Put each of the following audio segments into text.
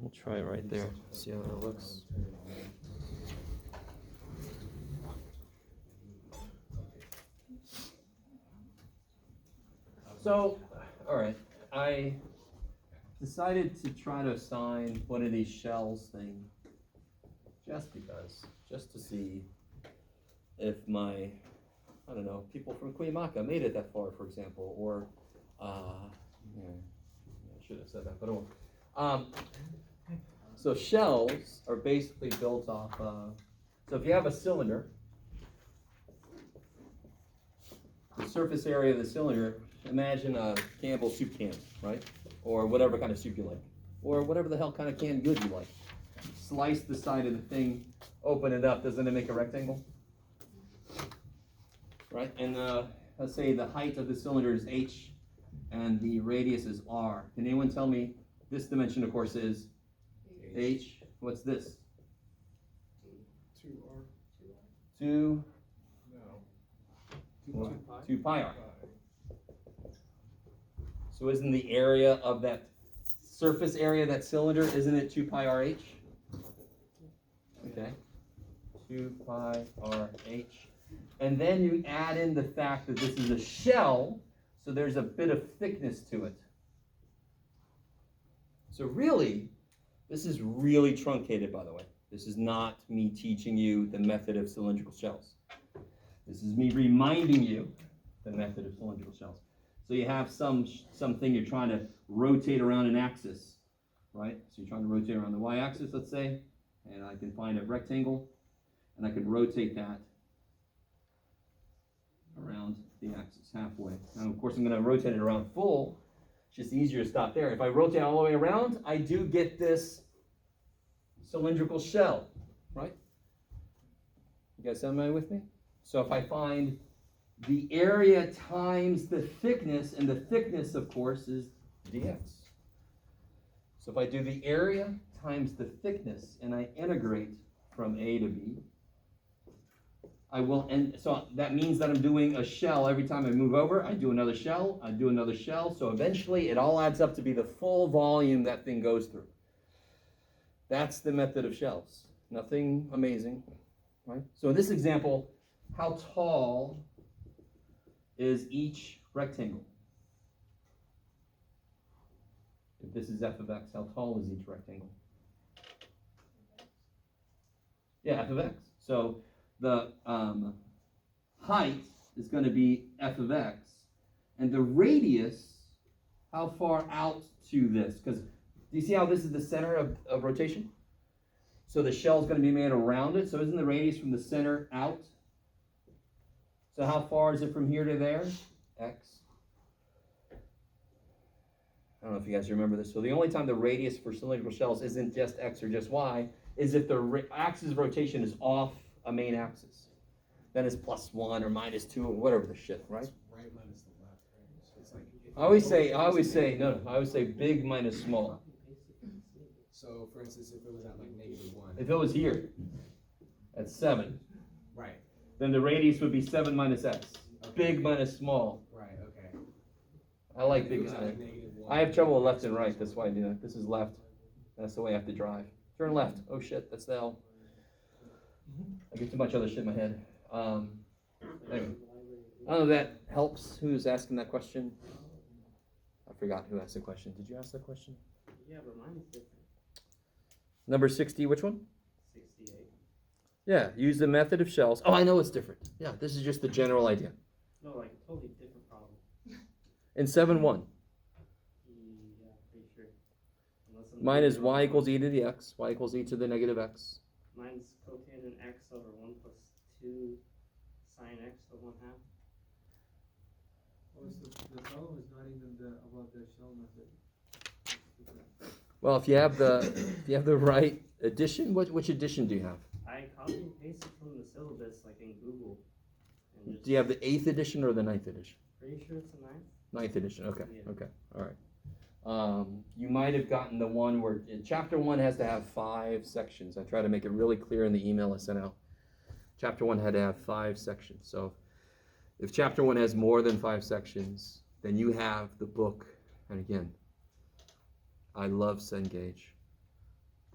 We'll try it right there. See how that looks. So, all right, I decided to try to assign one of these shells thing just because, just to see if my, I don't know, people from Cuyamaca made it that far, for example, or, yeah, I should have said that, but I won't. So shells are basically built off of, so if you have a cylinder, the surface area of the cylinder, imagine a Campbell soup can, right? Or whatever kind of soup you like. Or whatever the hell kind of canned goods you like. Slice the side of the thing, open it up, doesn't it make a rectangle? Right? And let's say the height of the cylinder is h and the radius is r. Can anyone tell me this dimension, of course, is h? What's this? 2r. 2? No. 2 pi r. So isn't the area of that surface area of that cylinder, isn't it 2 pi r h? Okay. 2 pi r h. And then you add in the fact that this is a shell, so there's a bit of thickness to it. So really, this is really truncated, by the way. This is not me teaching you the method of cylindrical shells. This is me reminding you the method of cylindrical shells. So you have something you're trying to rotate around an axis, right? So you're trying to rotate around the y-axis, let's say, and I can find a rectangle, and I can rotate that around the axis halfway. Now, of course, I'm going to rotate it around full. It's just easier to stop there. If I rotate all the way around, I do get this cylindrical shell, right? You guys sound with me? So if I find the area times the thickness, and the thickness, of course, is dx. So if I do the area times the thickness, and I integrate from A to B, I will, and so that means that I'm doing a shell every time I move over. I do another shell, I do another shell, so eventually it all adds up to be the full volume that thing goes through. That's the method of shells. Nothing amazing, right? So in this example, how tall is each rectangle? If this is f of x, how tall is each rectangle? Yeah, f of x. So the height is going to be f of x, and the radius, how far out to this? Because do you see how this is the center of rotation? So the shell is going to be made around it. So isn't the radius from the center out? So how far is it from here to there? X. I don't know if you guys remember this. So the only time the radius for cylindrical shells isn't just x or just y is if the axis of rotation is off a main axis. Then it's +1 or -2 or whatever the shit, right? It's right minus the left, right? So it's like I always say big minus small. So for instance, if it was at like -1. If it was here at 7, Right. then the radius would be 7 minus x. Okay. Big minus small. Right, okay. I like If it big. was at like -1. I have trouble with left and right. That's why I do that. This is left. That's the way I have to drive. Turn left. Oh shit, that's the L. I get too much other shit in my head. Anyway. I don't know if that helps. Who's asking that question? I forgot who asked the question. Did you ask that question? Yeah, but mine is different. Number 60, which one? 68. Yeah, use the method of shells. Oh, I know it's different. Yeah, this is just the general idea. No, like a totally different problem. In 7-1, Yeah, pretty sure. Unless I'm mine is doing it y wrong. equals e to the x. Y equals e to the negative x. Mine's cotangent x over 1 plus 2 sine x of 1/2. Oh, so the problem is not even about the shell method. Well, if you have the right addition, which addition do you have? I copy and pasted from the syllabus, like in Google. And just Do you have the 8th edition or the 9th edition? Pretty sure it's a 9th. 9th edition. Okay. Yeah. Okay. All right. You might have gotten the one where chapter 1 has to have 5 sections. I try to make it really clear in the email I sent out. Chapter 1 had to have 5 sections. So if chapter 1 has more than 5 sections, then you have the book. And again, I love Cengage.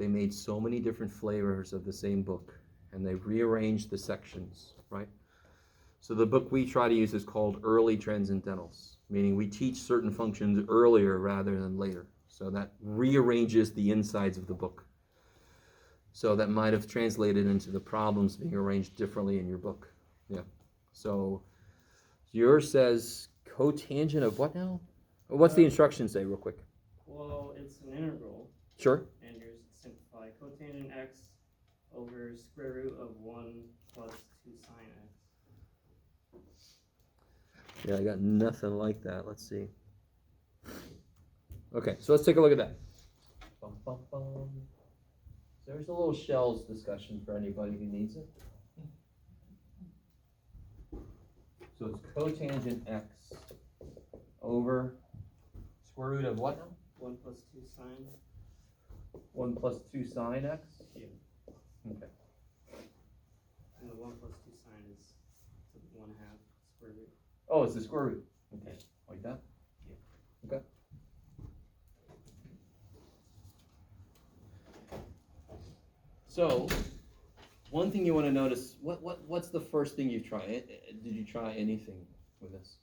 they made so many different flavors of the same book, and they rearranged the sections, right? So the book we try to use is called Early Transcendentals, meaning we teach certain functions earlier rather than later. So that rearranges the insides of the book. So that might have translated into the problems being arranged differently in your book. Yeah. So yours says cotangent of what now? What's the instruction say, real quick? Well, it's an integral, Sure. and yours simplify cotangent x over square root of 1 plus 2 sine x. Yeah, I got nothing like that. Let's see. Okay, so let's take a look at that. Bum, bum, bum. There's a little shells discussion for anybody who needs it. So it's cotangent x over square root of what now? 1 plus 2 sine. 1 plus 2 sine x? Yeah. Okay. And the 1 plus 2 sine is 1/2 square root. Oh, it's the square root. Okay, like that? Yeah. Okay. So, one thing you want to notice, what's the first thing you try? Did you try anything with this?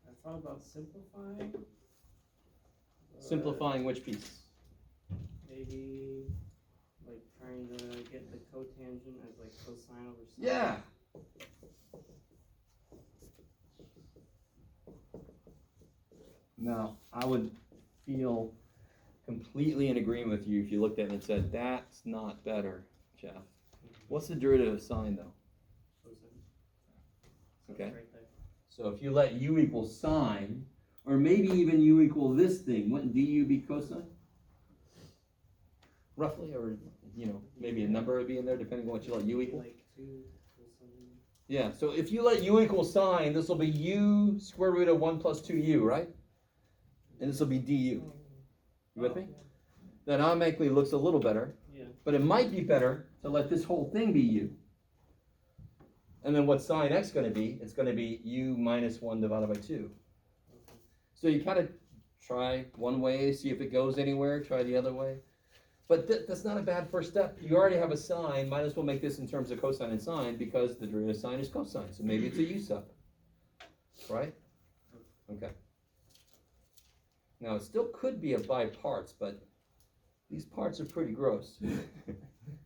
I thought about simplifying. but Simplifying which piece? Maybe like trying to get the cotangent as like cosine over sine. Yeah. Now, I would feel completely in agreement with you if you looked at it and said, that's not better, Jeff. What's the derivative of sine, though? Cosine. So Okay. it's right there. So if you let u equal sine, or maybe even u equal this thing, wouldn't du be cosine? Roughly, or, maybe a number would be in there, depending on what you let u equal. Like 2 cosine. Yeah, so if you let u equal sine, this will be u square root of 1 plus 2u, right? And this will be du. You with me? That automatically looks a little better, Yeah. but it might be better to let this whole thing be u. And then what's sine x going to be? It's going to be u minus 1 divided by 2. Okay. So you kind of try one way, see if it goes anywhere, try the other way. But that's not a bad first step. You already have a sine, might as well make this in terms of cosine and sine because the derivative of sine is cosine. So maybe it's a u sub, right? Okay. Now it still could be a by parts, but these parts are pretty gross. I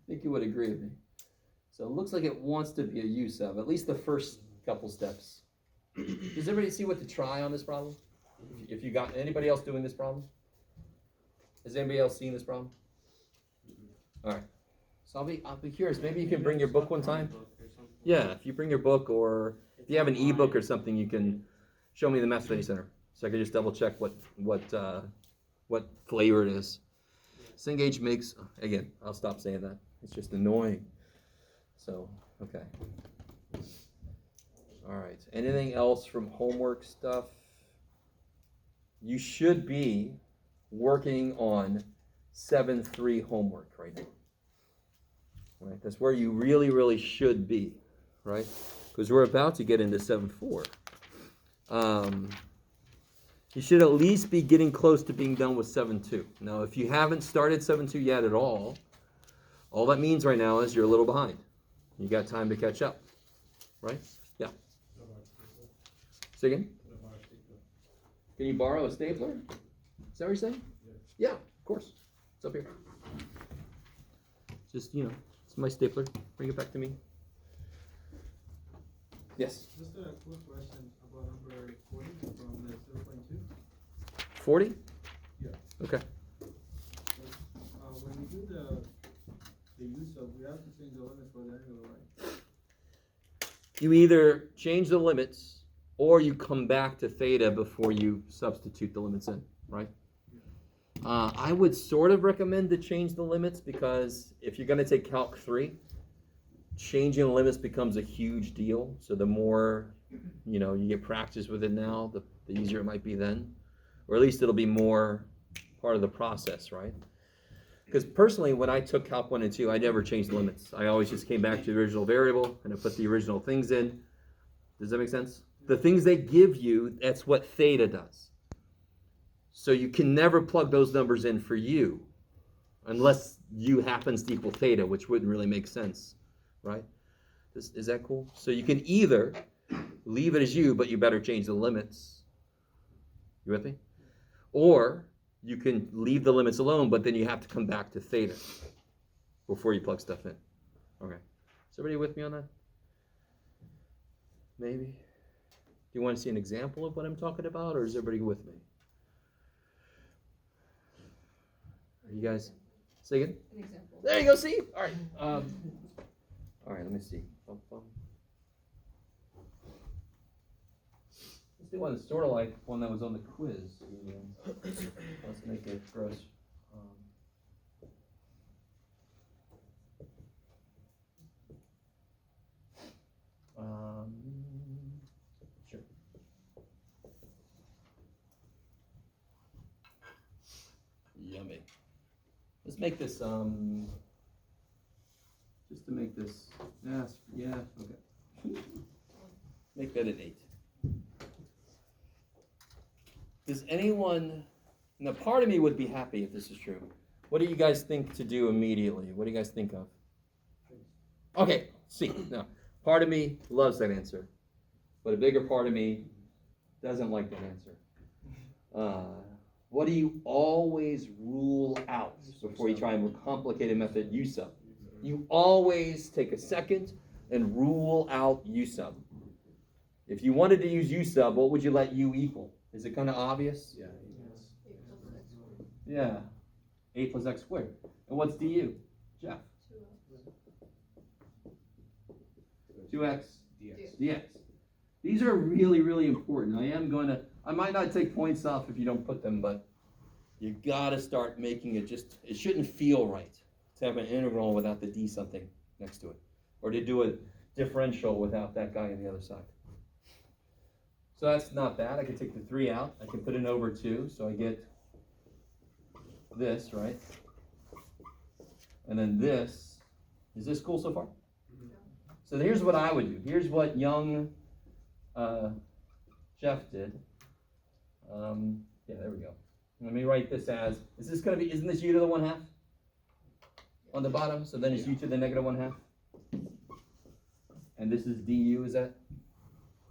think you would agree with me. So it looks like it wants to be a u sub, at least the first couple steps. Does everybody see what to try on this problem? If you got anybody else doing this problem? Has anybody else seen this problem? All right. So I'll be curious. Maybe you can bring your book one time. Book or something. Yeah, if you bring your book, or if you have an It's ebook or online. something, you can show me the Math Study Center, so I can just double check what flavor it is. Cengage makes, again, I'll stop saying that. It's just annoying. So, okay. All right. Anything else from homework stuff? You should be working on 7.3 homework right now. Right? That's where you really, really should be, right? Because we're about to get into 7.4. You should at least be getting close to being done with 7.2. Now, if you haven't started 7.2 yet at all that means right now is you're a little behind. You got time to catch up, right? Yeah. Say again? Can you borrow a stapler? Is that what you're saying? Yeah, of course. It's up here. Just, it's my stapler. Bring it back to me. Yes. Just a quick question about number 40 from the 0.2. 40? Yeah. Okay. When we do the use of, we have to change the limits for the angle, right? You either change the limits or you come back to theta before you substitute the limits in, right? I would sort of recommend to change the limits because if you're going to take Calc 3, changing the limits becomes a huge deal. So the more, you get practice with it now, the easier it might be then. Or at least it'll be more part of the process, right? Because personally, when I took Calc 1 and 2, I never changed the limits. I always just came back to the original variable and I put the original things in. Does that make sense? The things they give you, that's what theta does. So you can never plug those numbers in for u, unless u happens to equal theta, which wouldn't really make sense, right? Is that cool? So you can either leave it as u, but you better change the limits. You with me? Or you can leave the limits alone, but then you have to come back to theta before you plug stuff in. Okay. Is everybody with me on that? Maybe? Do you want to see an example of what I'm talking about, or is everybody with me? Are you guys? Say again? An example. There you go, see? All right. All right, let me see. Let's do one that's sort of like one that was on the quiz. Let's make it gross. Sure. Yummy. Let's make this, just to make this, yeah, okay. Make that an 8. Does anyone, now part of me would be happy if this is true. What do you guys think to do immediately? What do you guys think of? Okay, see, now, part of me loves that answer, but a bigger part of me doesn't like that answer. What do you always rule out before you try a more complicated method, U sub? You always take a second and rule out U sub. If you wanted to use U sub, what would you let U equal? Is it kind of obvious? Yeah. Yeah. 8 plus x squared. And what's du? Jeff? 2x dx. These are really, really important. I might not take points off if you don't put them, but you gotta start making it it shouldn't feel right to have an integral without the d something next to it, or to do a differential without that guy on the other side. So that's not bad. I can take the 3 out. I can put an over 2, so I get this, right? And then this. Is this cool so far? So here's what I would do. Here's what young Jeff did. Yeah, there we go. Let me write this as, isn't this u to the 1/2 on the bottom? So then it's u to the negative 1/2. And this is du, is that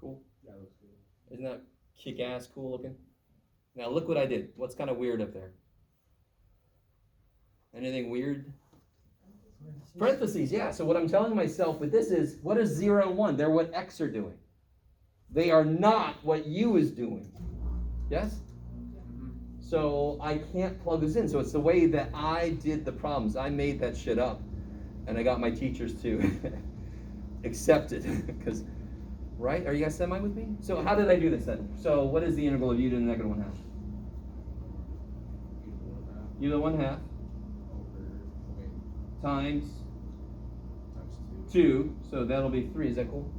cool? Yeah, looks good. Isn't that kick-ass cool looking? Now look what I did. What's kind of weird up there? Anything weird? Parentheses, yeah. So what I'm telling myself with this is, what is 0 and 1? They're what x are doing. They are not what u is doing. Yes? So I can't plug this in. So it's the way that I did the problems. I made that shit up. And I got my teachers to accept it. Because, right? Are you guys semi with me? So how did I do this then? So what is the integral of u to the negative 1/2? U to the 1/2 times 2. So that'll be 3. Is that cool?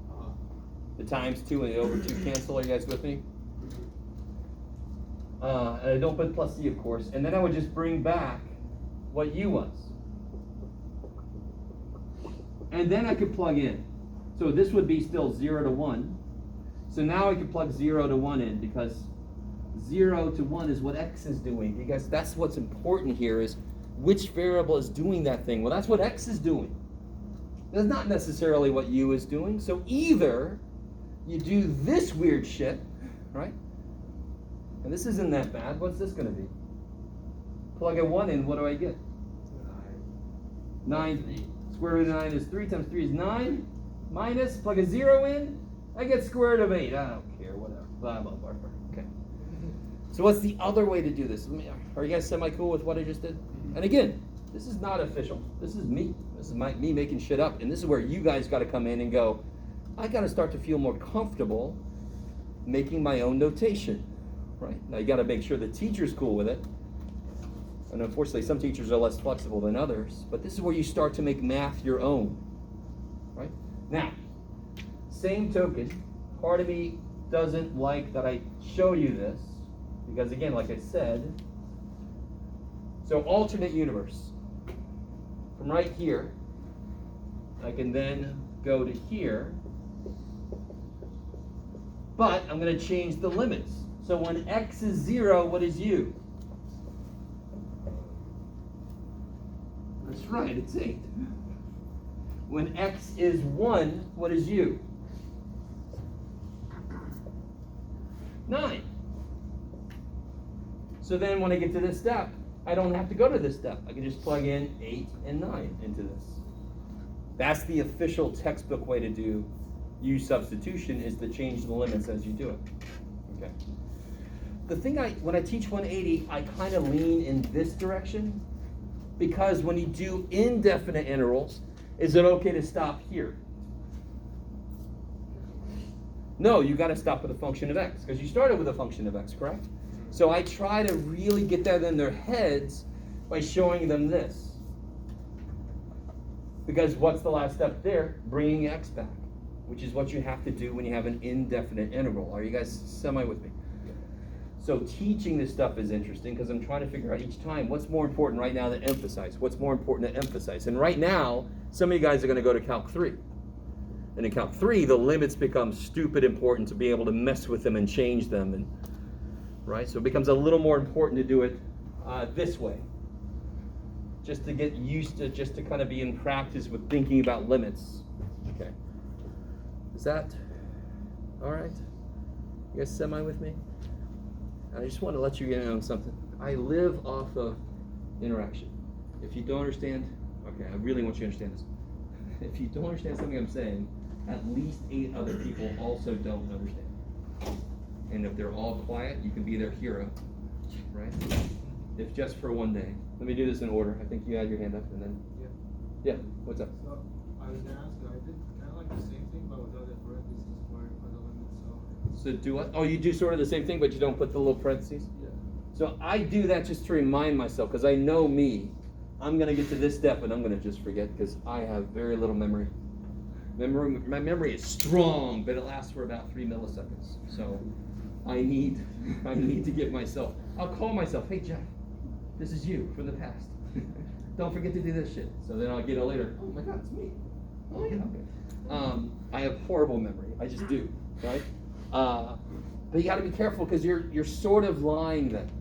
The times 2 and the over 2 cancel. Are you guys with me? And I don't put plus c, of course. And then I would just bring back what u was. And then I could plug in. So this would be still 0 to 1. So now I could plug 0 to 1 in, because 0 to 1 is what x is doing. Because that's what's important here, is which variable is doing that thing. Well, that's what x is doing. That's not necessarily what u is doing. So either you do this weird shit, right? And this isn't that bad. What's this going to be? Plug a 1 in, what do I get? 9. Square root of 9 is 3 times 3 is 9. Minus, plug a 0 in, I get square root of 8. I don't care, whatever. Blah, blah, blah, blah. Okay. So what's the other way to do this? Are you guys semi-cool with what I just did? And again, this is not official. This is me. This is me making shit up. And this is where you guys got to come in and go, I got to start to feel more comfortable making my own notation. Right? Now you got to make sure the teacher's cool with it. And unfortunately, some teachers are less flexible than others. But this is where you start to make math your own. Right? Now, same token, part of me doesn't like that I show you this. Because again, like I said, so alternate universe. From right here, I can then go to here. But I'm going to change the limits. So when x is 0, what is u? That's right, it's 8. When x is 1, what is u? 9. So then when I get to this step, I don't have to go to this step. I can just plug in 8 and 9 into this. That's the official textbook way to do u substitution, is to change the limits as you do it. Okay. The thing when I teach 180, I kind of lean in this direction, because when you do indefinite intervals, is it okay to stop here? No, you got to stop with a function of x, because you started with a function of x, correct? So I try to really get that in their heads by showing them this. Because what's the last step there? Bringing x back, which is what you have to do when you have an indefinite interval. Are you guys semi with me? So teaching this stuff is interesting, because I'm trying to figure out each time what's more important right now to emphasize. What's more important to emphasize? And right now, some of you guys are going to go to Calc 3. And in Calc 3, the limits become stupid important to be able to mess with them and change them. And right? So it becomes a little more important to do it this way. Just to get used to, just to kind of be in practice with thinking about limits. Okay. Is that all right? You guys semi with me? I just want to let you in on something. I live off of interaction. If you don't understand, okay, I really want you to understand this. If you don't understand something I'm saying, at least 8 other people also don't understand. And if they're all quiet, you can be their hero, right? If just for one day. Let me do this in order. I think you had your hand up, and then yeah. What's up? So, I was gonna ask you, I did kind of like the same thing, but without the parentheses for the limits, so. So do what? Oh, you do sort of the same thing, but you don't put the little parentheses? Yeah. So I do that just to remind myself, because I know me. I'm going to get to this step, and I'm going to just forget, because I have very little memory. My memory is strong, but it lasts for about 3 milliseconds. So I need to get myself. I'll call myself, hey Jeff, this is you from the past. Don't forget to do this shit. So then I'll get it later. Oh my God, it's me. Oh yeah. Okay. I have horrible memory. I just do, right? But you got to be careful, because you're sort of lying then.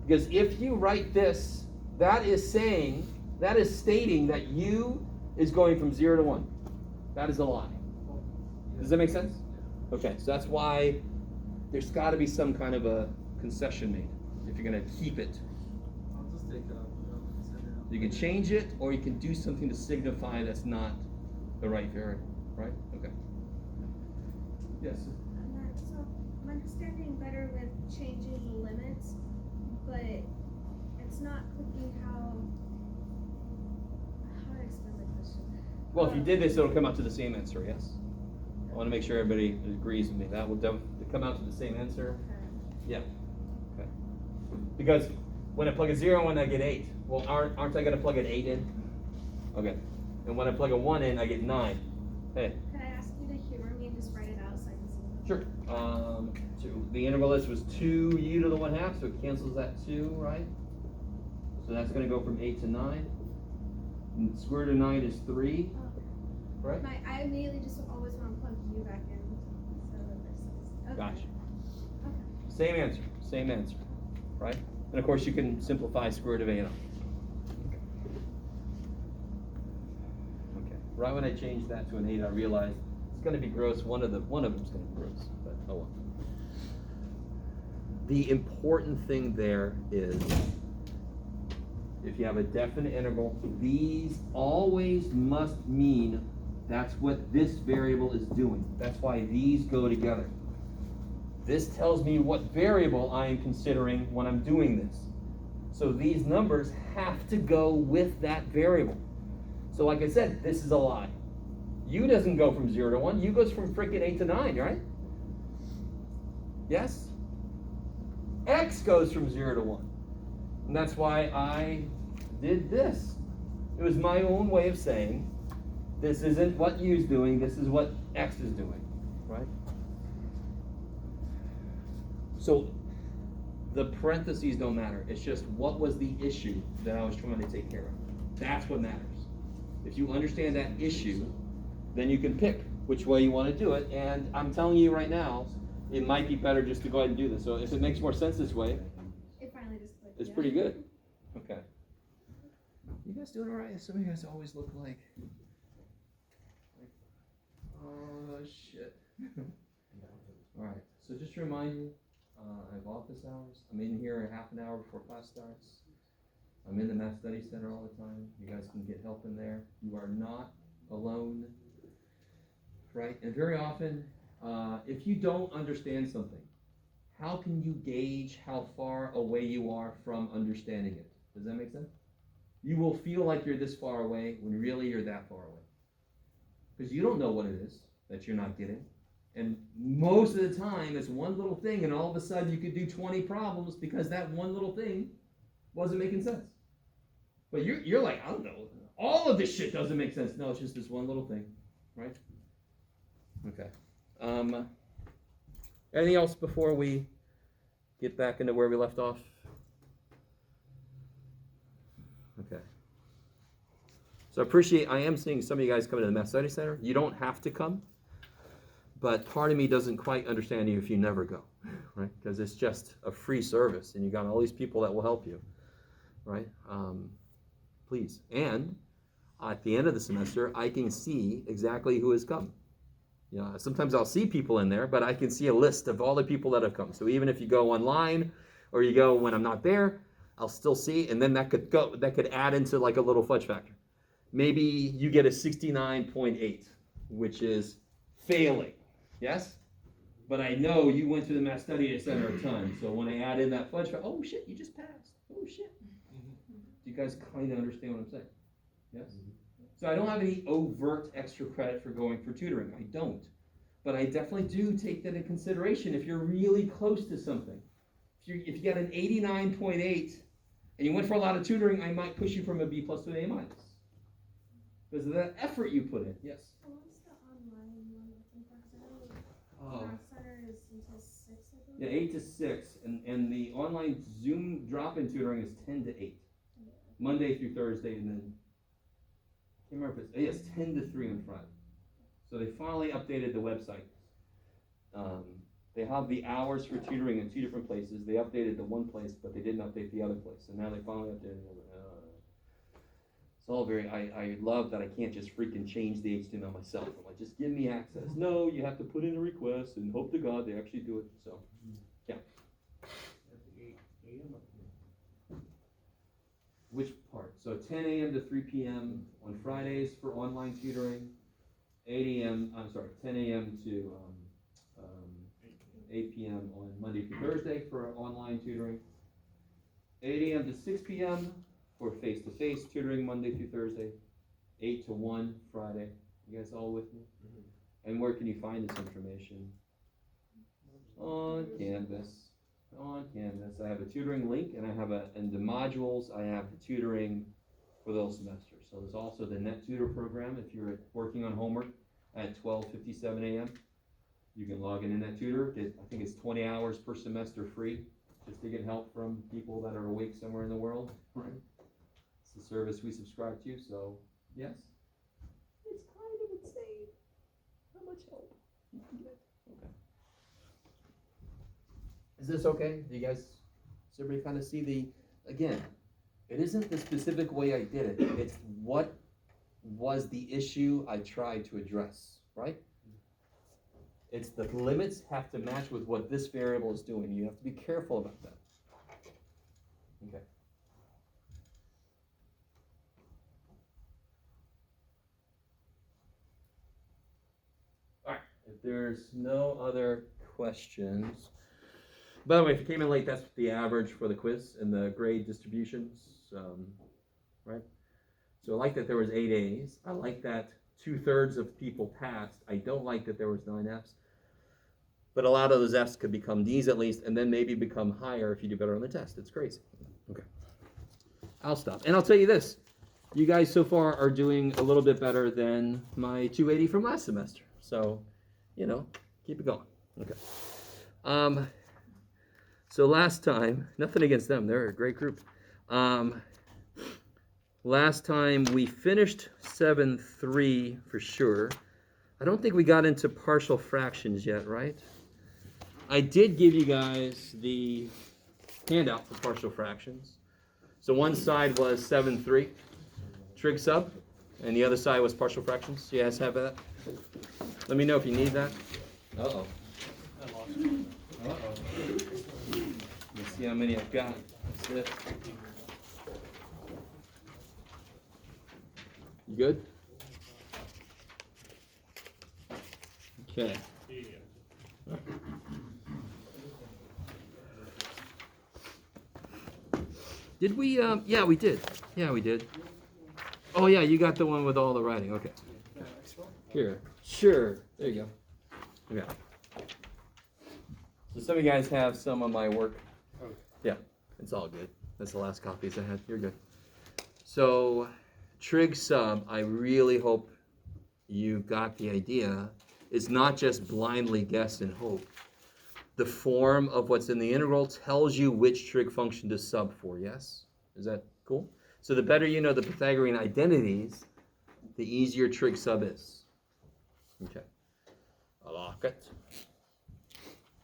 Because if you write this, that is stating that u is going from 0 to 1. That is a lie. Does that make sense? Okay, so that's why there's got to be some kind of a concession made if you're going to keep it. I'll just take it out, send it out. You can change it, or you can do something to signify that's not the right variable, right? Okay. Yes? So I'm understanding better with changing the limits, but it's not clicking how to explain the question. Well, if you did this, it'll come out to the same answer, yes? I want to make sure everybody agrees with me. That will definitely come out to the same answer. Okay. Yeah. Okay. Because when I plug a 0 in, I get 8. Well, aren't I going to plug an 8 in? Okay. And when I plug a 1 in, I get 9. Hey. Can I ask you to humor me and just write it out so I can see? Sure. So the interval list was 2u to the 1/2, so it cancels that 2, right? So that's going to go from 8 to 9. And square root of 9 is 3, right? I immediately just always want to plug you back in. So that this is, okay. Gotcha. Okay. Same answer, right? And of course you can simplify square root of 8 off. Okay. Right when I changed that to an 8, I realized it's going to be gross. One of them's going to be gross, but oh well. The important thing there is, if you have a definite interval, these always must mean that's what this variable is doing. That's why these go together. This tells me what variable I am considering when I'm doing this. So these numbers have to go with that variable. So like I said, this is a lie. U doesn't go from 0 to 1. U goes from freaking 8 to 9, right? Yes? X goes from 0 to 1. And that's why I did this. It was my own way of saying, this isn't what U's doing, this is what X is doing, right? So the parentheses don't matter. It's just what was the issue that I was trying to take care of. That's what matters. If you understand that issue, then you can pick which way you want to do it. And I'm telling you right now, it might be better just to go ahead and do this. So if it makes more sense this way, It finally just clicked. it's yeah. pretty good. Okay. You guys doing all right? Some of you guys always look like oh shit. All right. So just to remind you, I have office hours. I'm in here a half an hour before class starts. I'm in the Math Study Center all the time. You guys can get help in there. You are not alone, right? And very often, if you don't understand something, how can you gauge how far away you are from understanding it? Does that make sense? You will feel like you're this far away when really you're that far away. Because you don't know what it is that you're not getting. And most of the time, it's one little thing, and all of a sudden you could do 20 problems because that one little thing wasn't making sense. But you're like, I don't know, all of this shit doesn't make sense. No, it's just this one little thing, right? Okay. Anything else before we get back into where we left off? Okay. So I am seeing some of you guys coming to the Math Study Center. You don't have to come, but part of me doesn't quite understand you if you never go, right? Because it's just a free service, and you got all these people that will help you, right? Please. And at the end of the semester, I can see exactly who has come. You know, sometimes I'll see people in there, but I can see a list of all the people that have come. So even if you go online or you go when I'm not there, I'll still see, and then that could add into like a little fudge factor. Maybe you get a 69.8, which is failing, yes? But I know you went to the Math Study Center a ton, so when I add in that fudge factor, oh shit, you just passed. Oh shit. Do you guys kind of understand what I'm saying? Yes? So I don't have any overt extra credit for going for tutoring. I don't. But I definitely do take that into consideration if you're really close to something. If you got an 89.8 and you went for a lot of tutoring, I might push you from a B plus to an A minus. Because of the effort you put in. Yes? So what's the online one with the Oh. Math Center is until 6, I Yeah, believe? 8 to 6. And the online Zoom drop-in tutoring is 10 to 8. Monday through Thursday, and then I can't remember if it's 10 to 3 on Friday. So they finally updated the website. They have the hours for tutoring in 2 different places. They updated the one place, but they didn't update the other place. And now they finally updated it. It's all very, I love that I can't just freaking change the HTML myself. I'm like, just give me access. No, you have to put in a request and hope to God they actually do it. So, yeah. Which part? So 10 a.m. to 3 p.m. on Fridays for online tutoring. 10 a.m. to 8 p.m. on Monday through Thursday for online tutoring. 8 a.m. to 6 p.m. for face-to-face tutoring Monday through Thursday. 8 to 1 Friday. You guys all with me? And where can you find this information? On Canvas. On Canvas. I have a tutoring link, and I have in the modules, I have the tutoring for those semesters. So there's also the NetTutor program if you're working on homework at 12:57 a.m. You can log in NetTutor. I think it's 20 hours per semester free, just to get help from people that are awake somewhere in the world. Right? It's the service we subscribe to, so yes. It's kind of insane how much help you can get. Okay. Is this okay? Do you guys, does everybody kind of see again, it isn't the specific way I did it. It's what was the issue I tried to address, right? It's the limits have to match with what this variable is doing. You have to be careful about that. Okay. All right, if there's no other questions. By the way, if you came in late, that's the average for the quiz and the grade distributions, right? So I like that there was 8 A's. I like that 2/3 of people passed. I don't like that there was 9 F's. But a lot of those F's could become D's at least, and then maybe become higher if you do better on the test. It's crazy. Okay. I'll stop. And I'll tell you this. You guys so far are doing a little bit better than my 280 from last semester. So, keep it going. Okay. So last time, nothing against them, they're a great group. Last time we finished 7.3 for sure. I don't think we got into partial fractions yet, right? I did give you guys the handout for partial fractions. So one side was 7-3 trig sub, and the other side was partial fractions. You guys have that? Let me know if you need that. Uh-oh. Uh-oh. Let's see how many I've got. That's it. You good? Okay. Did we, yeah, we did. Yeah, we did. Oh, yeah, you got the one with all the writing. Okay. Here. Sure. There you go. Okay. So some of you guys have some of my work. Yeah, it's all good. That's the last copies I had. You're good. So, trig sub, I really hope you got the idea. It's not just blindly guess and hope. The form of what's in the integral tells you which trig function to sub for, yes? Is that cool? So the better you know the Pythagorean identities, the easier trig sub is. Okay. I like it.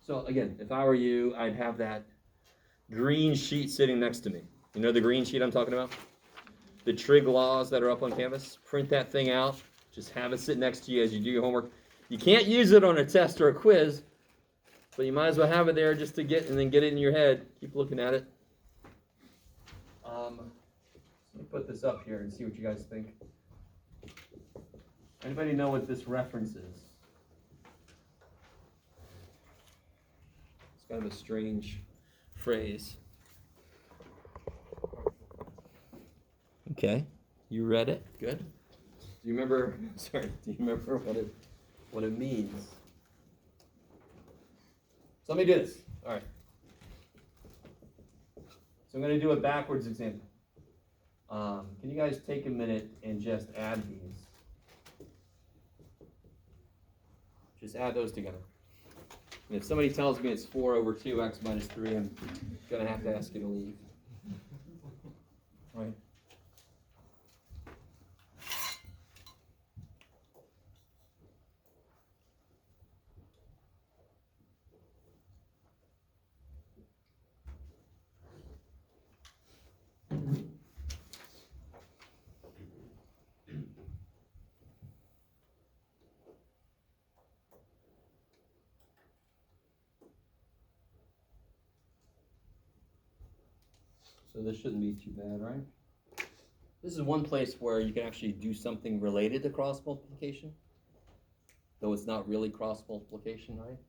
So again, if I were you, I'd have that green sheet sitting next to me. You know the green sheet I'm talking about? The trig laws that are up on Canvas. Print that thing out. Just have it sit next to you as you do your homework. You can't use it on a test or a quiz, but you might as well have it there just to get it in your head. Keep looking at it. Let me put this up here and see what you guys think. Anybody know what this reference is? It's kind of a strange phrase. Okay, you read it. Good. Do you remember? Sorry. Do you remember what it means? So let me do this. All right. So I'm going to do a backwards example. Can you guys take a minute and just add these? Just add those together. And if somebody tells me it's 4 over 2x minus 3, I'm going to have to ask you to leave. Right? So this shouldn't be too bad, right? This is one place where you can actually do something related to cross multiplication, though it's not really cross multiplication, right?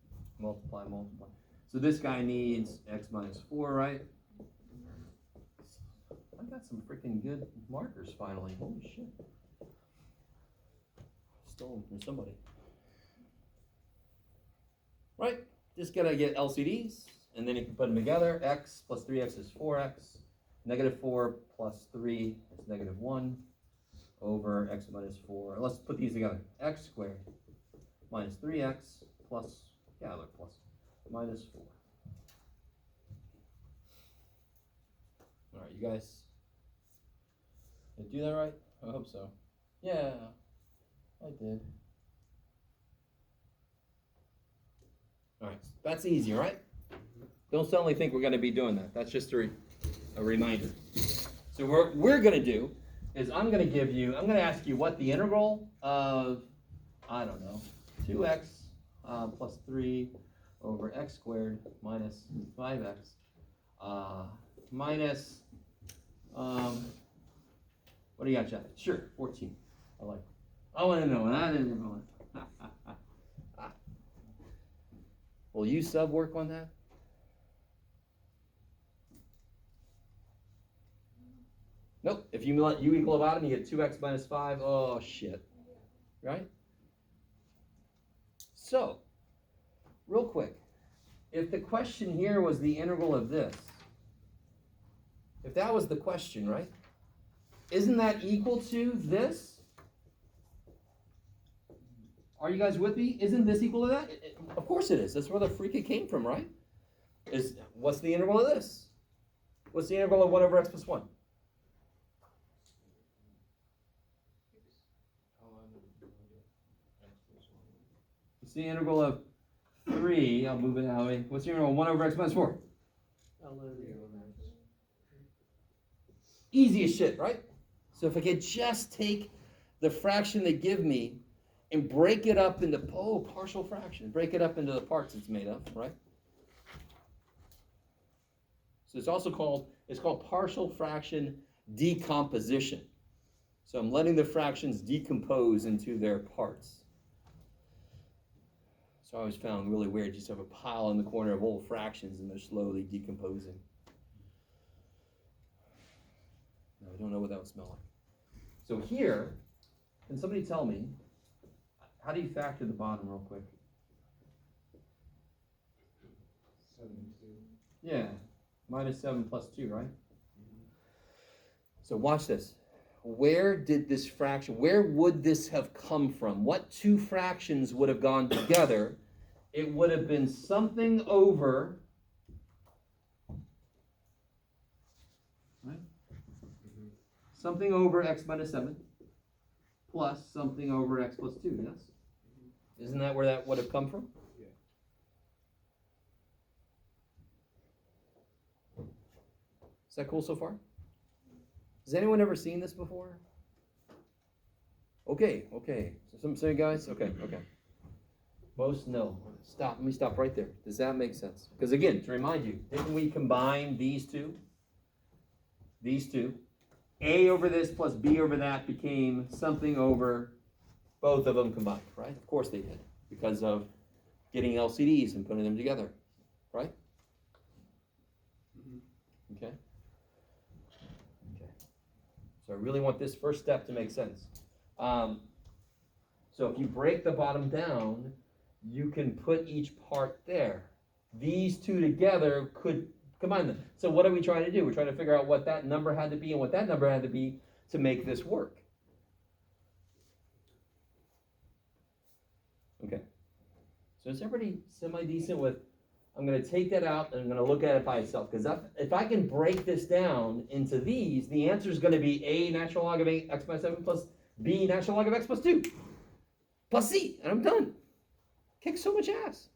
Multiply. So this guy needs x minus 4, right? I got some freaking good markers finally. Holy shit. Stolen from somebody. Right? Just gotta get LCDs, and then you can put them together. X plus 3x is 4x. Negative 4 plus 3 is negative 1 over x minus 4. Let's put these together. X squared minus 3x plus, yeah, look, plus, minus 4. All right, you guys, did I do that right? I hope so. Yeah, I did. All right, that's easy, right? Don't suddenly think we're going to be doing that. That's just a reminder. So what we're going to do is I'm going to ask you what the integral of, I don't know, 2x plus 3 over x squared minus 5x minus, what do you got, Jeff? Sure, 14. I like it. I want to know, and I didn't know it. Will you sub work on that? Nope. If you let u equal bottom, you get 2x minus 5. Oh, shit. Right? So, real quick, if the question here was the integral of this, if that was the question, right? Isn't that equal to this? Are you guys with me? Isn't this equal to that? Of course it is. That's where the freak it came from, right? What's the integral of this? What's the integral of 1 over x plus 1? It's the integral of 3, I'll move it that way. What's your number? 1 over x minus 4. Easy as shit, right? So if I could just take the fraction they give me and break it up into, partial fraction, break it up into the parts it's made of, right? So it's also called partial fraction decomposition. So I'm letting the fractions decompose into their parts. So I always found really weird, just have a pile in the corner of old fractions and they're slowly decomposing. Now, I don't know what that would smell like. So here, can somebody tell me, how do you factor the bottom real quick? 7 and 2. Yeah, minus 7 plus 2, right? So watch this. Where did this fraction, where would this have come from? What two fractions would have gone together? It would have been something over, right? Something over x minus 7 plus something over x plus 2, yes? Isn't that where that would have come from? Yeah. Is that cool so far? Has anyone ever seen this before? Okay. So some say guys, okay. Most no. Let me stop right there. Does that make sense? Because again, to remind you, didn't we combine these two? These two. A over this plus B over that became something over both of them combined, right? Of course they did. Because of getting LCDs and putting them together, right? Okay. So I really want this first step to make sense. So if you break the bottom down, you can put each part there. These two together could combine them. So what are we trying to do? We're trying to figure out what that number had to be and what that number had to be to make this work. Okay. So is everybody semi-decent with, I'm going to take that out and I'm going to look at it by itself. Because if I can break this down into these, the answer is going to be a natural log of 8 x minus 7 plus b natural log of x plus 2 plus c. And I'm done. Kicks so much ass.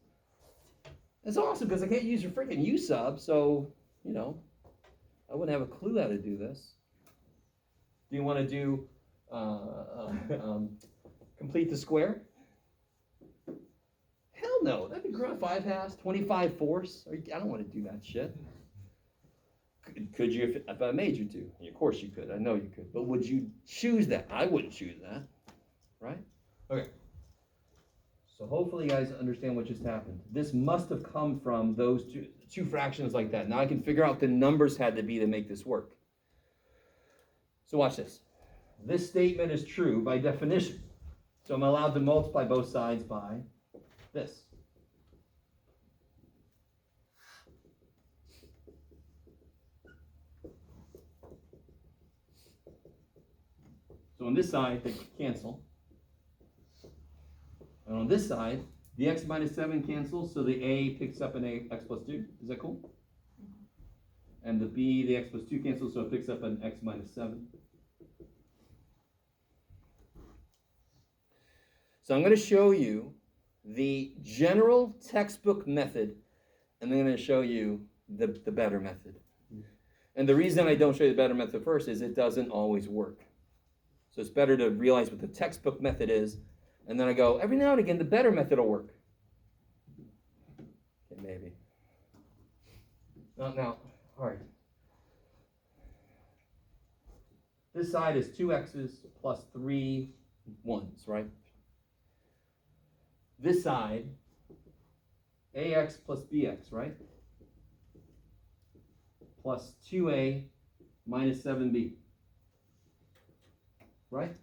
That's awesome because I can't use your freaking u sub. So, I wouldn't have a clue how to do this. Do you want to do complete the square? Hell no, that'd be ground 5 halves, 25 fourths. I don't want to do that shit. Could you if I made you to? Of course you could, I know you could. But would you choose that? I wouldn't choose that, right? Okay. So hopefully you guys understand what just happened. This must have come from those two fractions like that. Now I can figure out the numbers had to be to make this work. So watch this. This statement is true by definition. So I'm allowed to multiply both sides by this. So on this side, they cancel. And on this side, the x minus 7 cancels, so the a picks up an x plus 2. Is that cool? And the b, the x plus 2 cancels, so it picks up an x minus 7. So I'm going to show you the general textbook method, and then I'm going to show you the better method. And the reason I don't show you the better method first is it doesn't always work. So it's better to realize what the textbook method is, and then I go, every now and again, the better method will work. Okay, maybe. Not now. All right. This side is 2x's plus 3 1's, right? This side, ax plus bx, right? Plus 2a minus 7b. Right?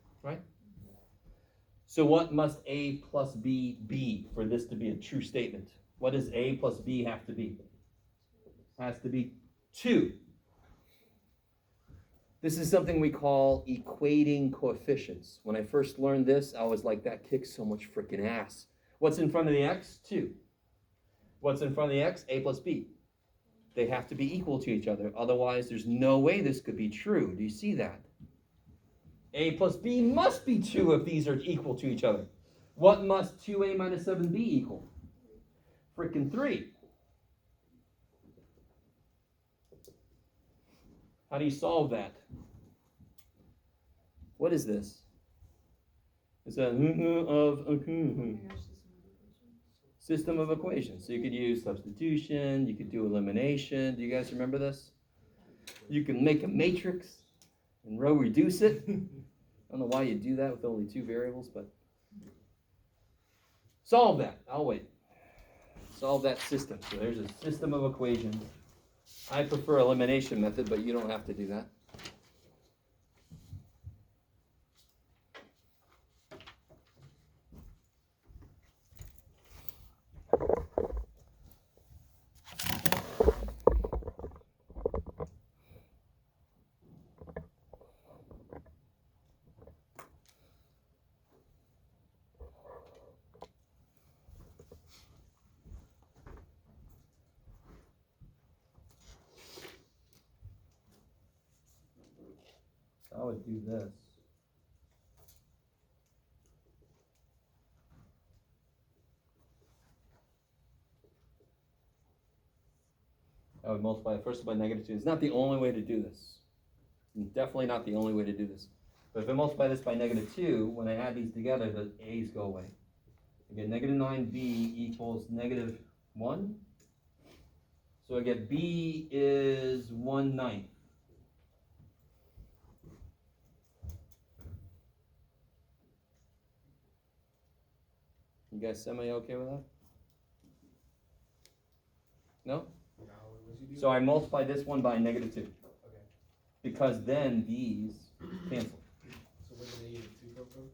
So what must a plus b be for this to be a true statement? What does a plus b have to be? Has to be 2. This is something we call equating coefficients. When I first learned this, I was like, that kicks so much freaking ass. What's in front of the x? 2. What's in front of the x? A plus b. They have to be equal to each other. Otherwise, there's no way this could be true. Do you see that? A plus b must be 2 if these are equal to each other. What must 2a minus 7b equal? frickin' 3. How do you solve that? What is this? It's a system of equations. So you could use substitution, you could do elimination. Do you guys remember this? You can make a matrix and row reduce it. I don't know why you do that with only 2 variables, but solve that. I'll wait. Solve that system. So there's a system of equations. I prefer elimination method, but you don't have to do that. I would do this. I would multiply it first by negative 2. It's not the only way to do this. Definitely not the only way to do this. But if I multiply this by negative 2, when I add these together, the a's go away. I get negative 9b equals negative 1. So I get b is 1/9. You guys semi-okay with that? No? Now, what you do? So I multiply this one by negative 2. Okay. Because then these cancel. So where did the negative 2 come from?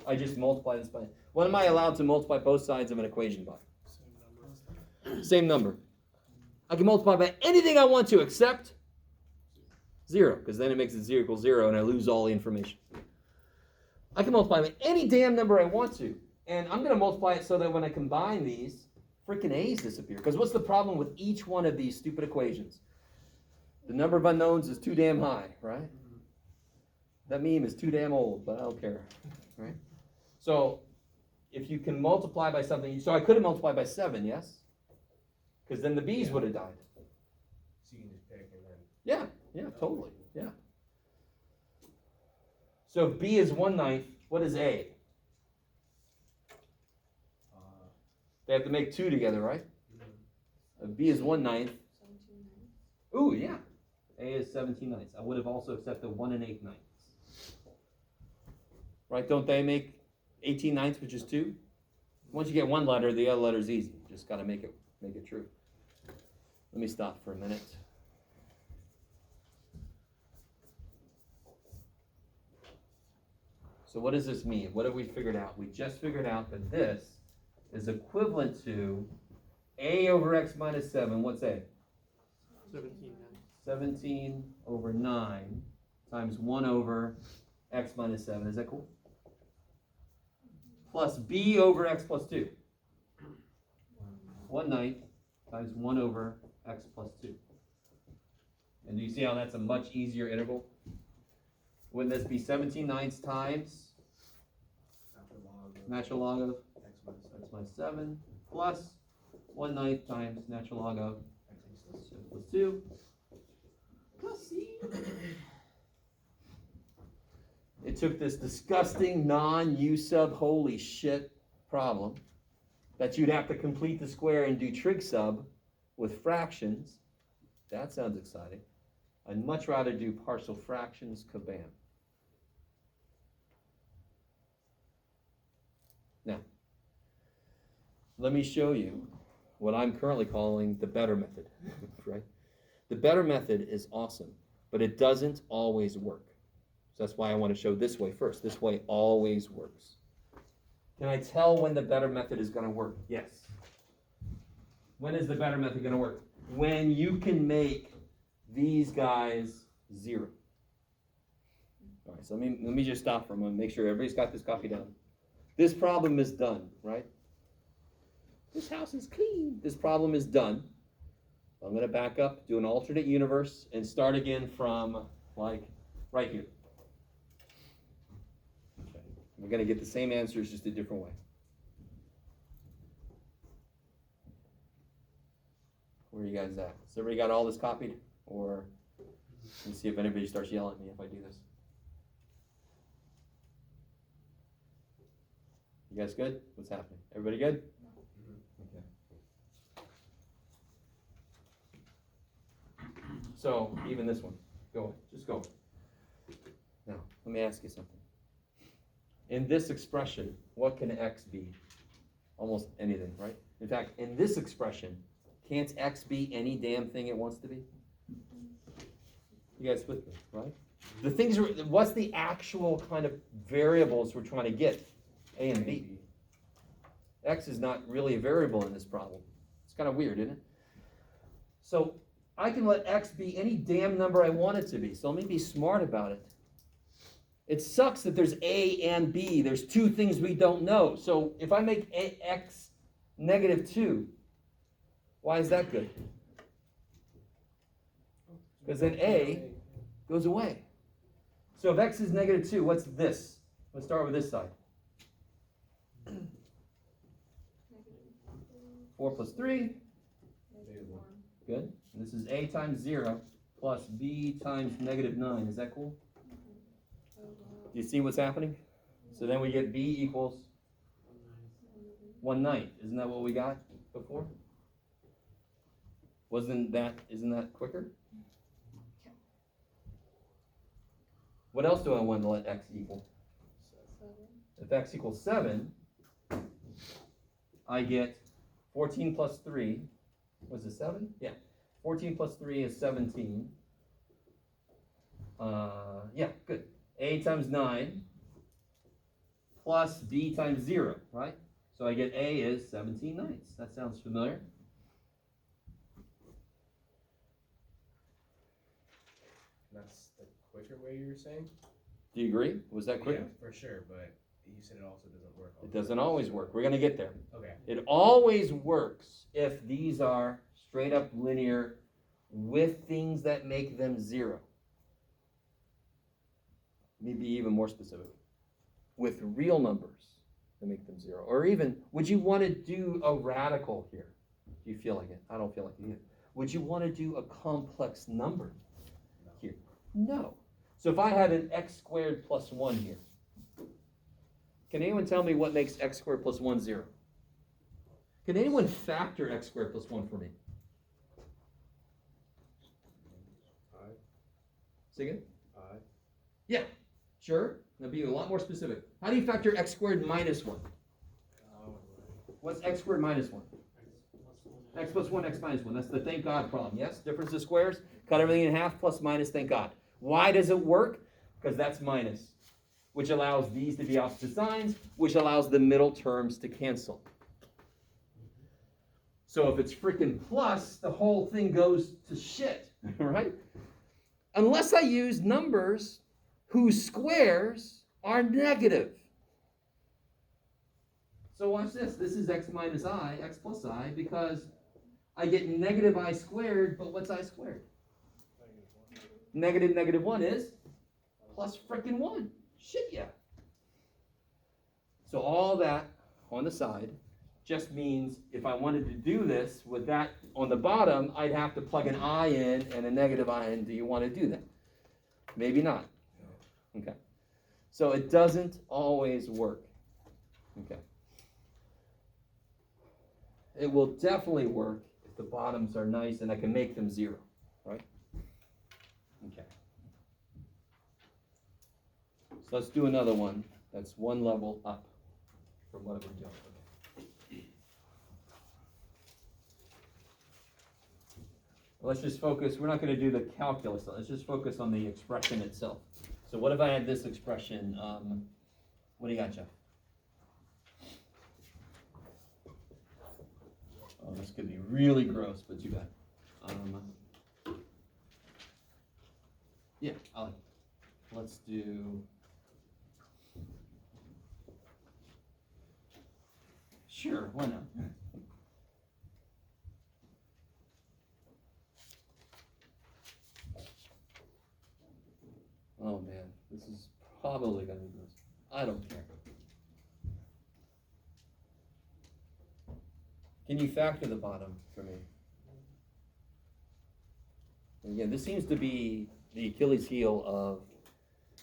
I just multiply this by. What am I allowed to multiply both sides of an equation by? Same number. I can multiply by anything I want to except 0, because then it makes it 0 equals 0 and I lose all the information. I can multiply by any damn number I want to. And I'm going to multiply it so that when I combine these, freaking a's disappear. Because what's the problem with each one of these stupid equations? The number of unknowns is too damn high, right? That meme is too damn old, but I don't care, right? So if you can multiply by something, so I could have multiplied by 7, yes? Because then the b's would have died. So you can just pick and then. Yeah, totally, yeah. So if b is 1/9, what is a? They have to make 2 together, right? If b is 1/9. Ooh, yeah. A is 17/9. I would have also accepted 1 8/9. Right? Don't they make 18/9, which is 2? Once you get one letter, the other letter is easy. Just got to make it true. Let me stop for a minute. So what does this mean? What have we figured out? We just figured out that this is equivalent to a over x minus 7. What's a? 17 over 9 times 1 over x minus 7. Is that cool? Plus b over x plus 2. 1/9 times 1 over x plus 2. And do you see how that's a much easier integral? Wouldn't this be 17/9 times natural log of x minus 7 plus 1/9 times natural log of x plus 2 plus c. It took this disgusting non-u sub holy shit problem that you'd have to complete the square and do trig sub with fractions. That sounds exciting. I'd much rather do partial fractions, kabam. Now, let me show you what I'm currently calling the better method, right? The better method is awesome, but it doesn't always work. So that's why I want to show this way first. This way always works. Can I tell when the better method is going to work? Yes. When is the better method going to work? When you can make these guys 0. All right, so let me just stop for a moment, make sure everybody's got this copy down. This problem is done, right? This house is clean. This problem is done. I'm going to back up, do an alternate universe, and start again from, like, right here. Okay. We're going to get the same answers, just a different way. Where are you guys at? Has everybody got all this copied? Or let me see if anybody starts yelling at me if I do this. You guys good? What's happening? Everybody good? Okay. So, even this one. Go. Just go. Now, let me ask you something. In this expression, what can x be? Almost anything, right? In fact, in this expression, can't x be any damn thing it wants to be? You guys with me, right? The things, what's the actual kind of variables we're trying to get? A and B. X is not really a variable in this problem. It's kind of weird, isn't it? So I can let x be any damn number I want it to be. So let me be smart about it. It sucks that there's A and B. There's two things we don't know. So if I make x -2, why is that good? Because then A goes away. So if x is -2, what's this? Let's start with this side. 4 plus 3. Good. And this is A times 0 plus B times -9. Is that cool? Do you see what's happening? So then we get B equals 1/9. Isn't that what we got before? Isn't that quicker? What else do I want to let x equal? If x equals 7, I get 14 plus 3. Was it 7? Yeah. 14 plus 3 is 17. Yeah, good. A times 9 plus B times 0, right? So I get A is 17/9. That sounds familiar. That's the quicker way you were saying? Do you agree? Was that quicker? Yeah, for sure, but you said it also doesn't work. It doesn't always work. We're going to get there. Okay. It always works if these are straight up linear with things that make them 0. Maybe even more specific. With real numbers that make them 0. Or even, would you want to do a radical here? Do you feel like it? I don't feel like it either. Would you want to do a complex number here? No. So if I had an x squared plus 1 here, can anyone tell me what makes x squared plus 1 0? Can anyone factor x squared plus 1 for me? Say again? Yeah, sure. Now be a lot more specific. How do you factor x squared minus 1? What's x squared minus 1? X plus 1, x minus 1. That's the thank God problem. Yes? Difference of squares. Cut everything in half, plus minus, thank God. Why does it work? Because that's minus, which allows these to be opposite signs, which allows the middle terms to cancel. So if it's freaking plus, the whole thing goes to shit, right? Unless I use numbers whose squares are negative. So watch this. This is x minus I, x plus I, because I get negative I squared, but what's I squared? Negative 1 is plus frickin' 1. Shit, yeah. So all that on the side just means if I wanted to do this with that on the bottom, I'd have to plug an I in and a negative I in. Do you want to do that? Maybe not. Okay. So it doesn't always work. Okay. It will definitely work if the bottoms are nice and I can make them 0, right? Okay. So let's do another one that's one level up from what we're doing. Okay. Well, let's just focus. We're not going to do the calculus. Let's just focus on the expression itself. So what if I had this expression? What do you got, Jeff? Oh, this could be really gross, but too bad. Yeah, I like it. Let's do. Sure, why not? Oh man, this is probably gonna be gross. I don't care. Can you factor the bottom for me? And again, this seems to be the Achilles heel of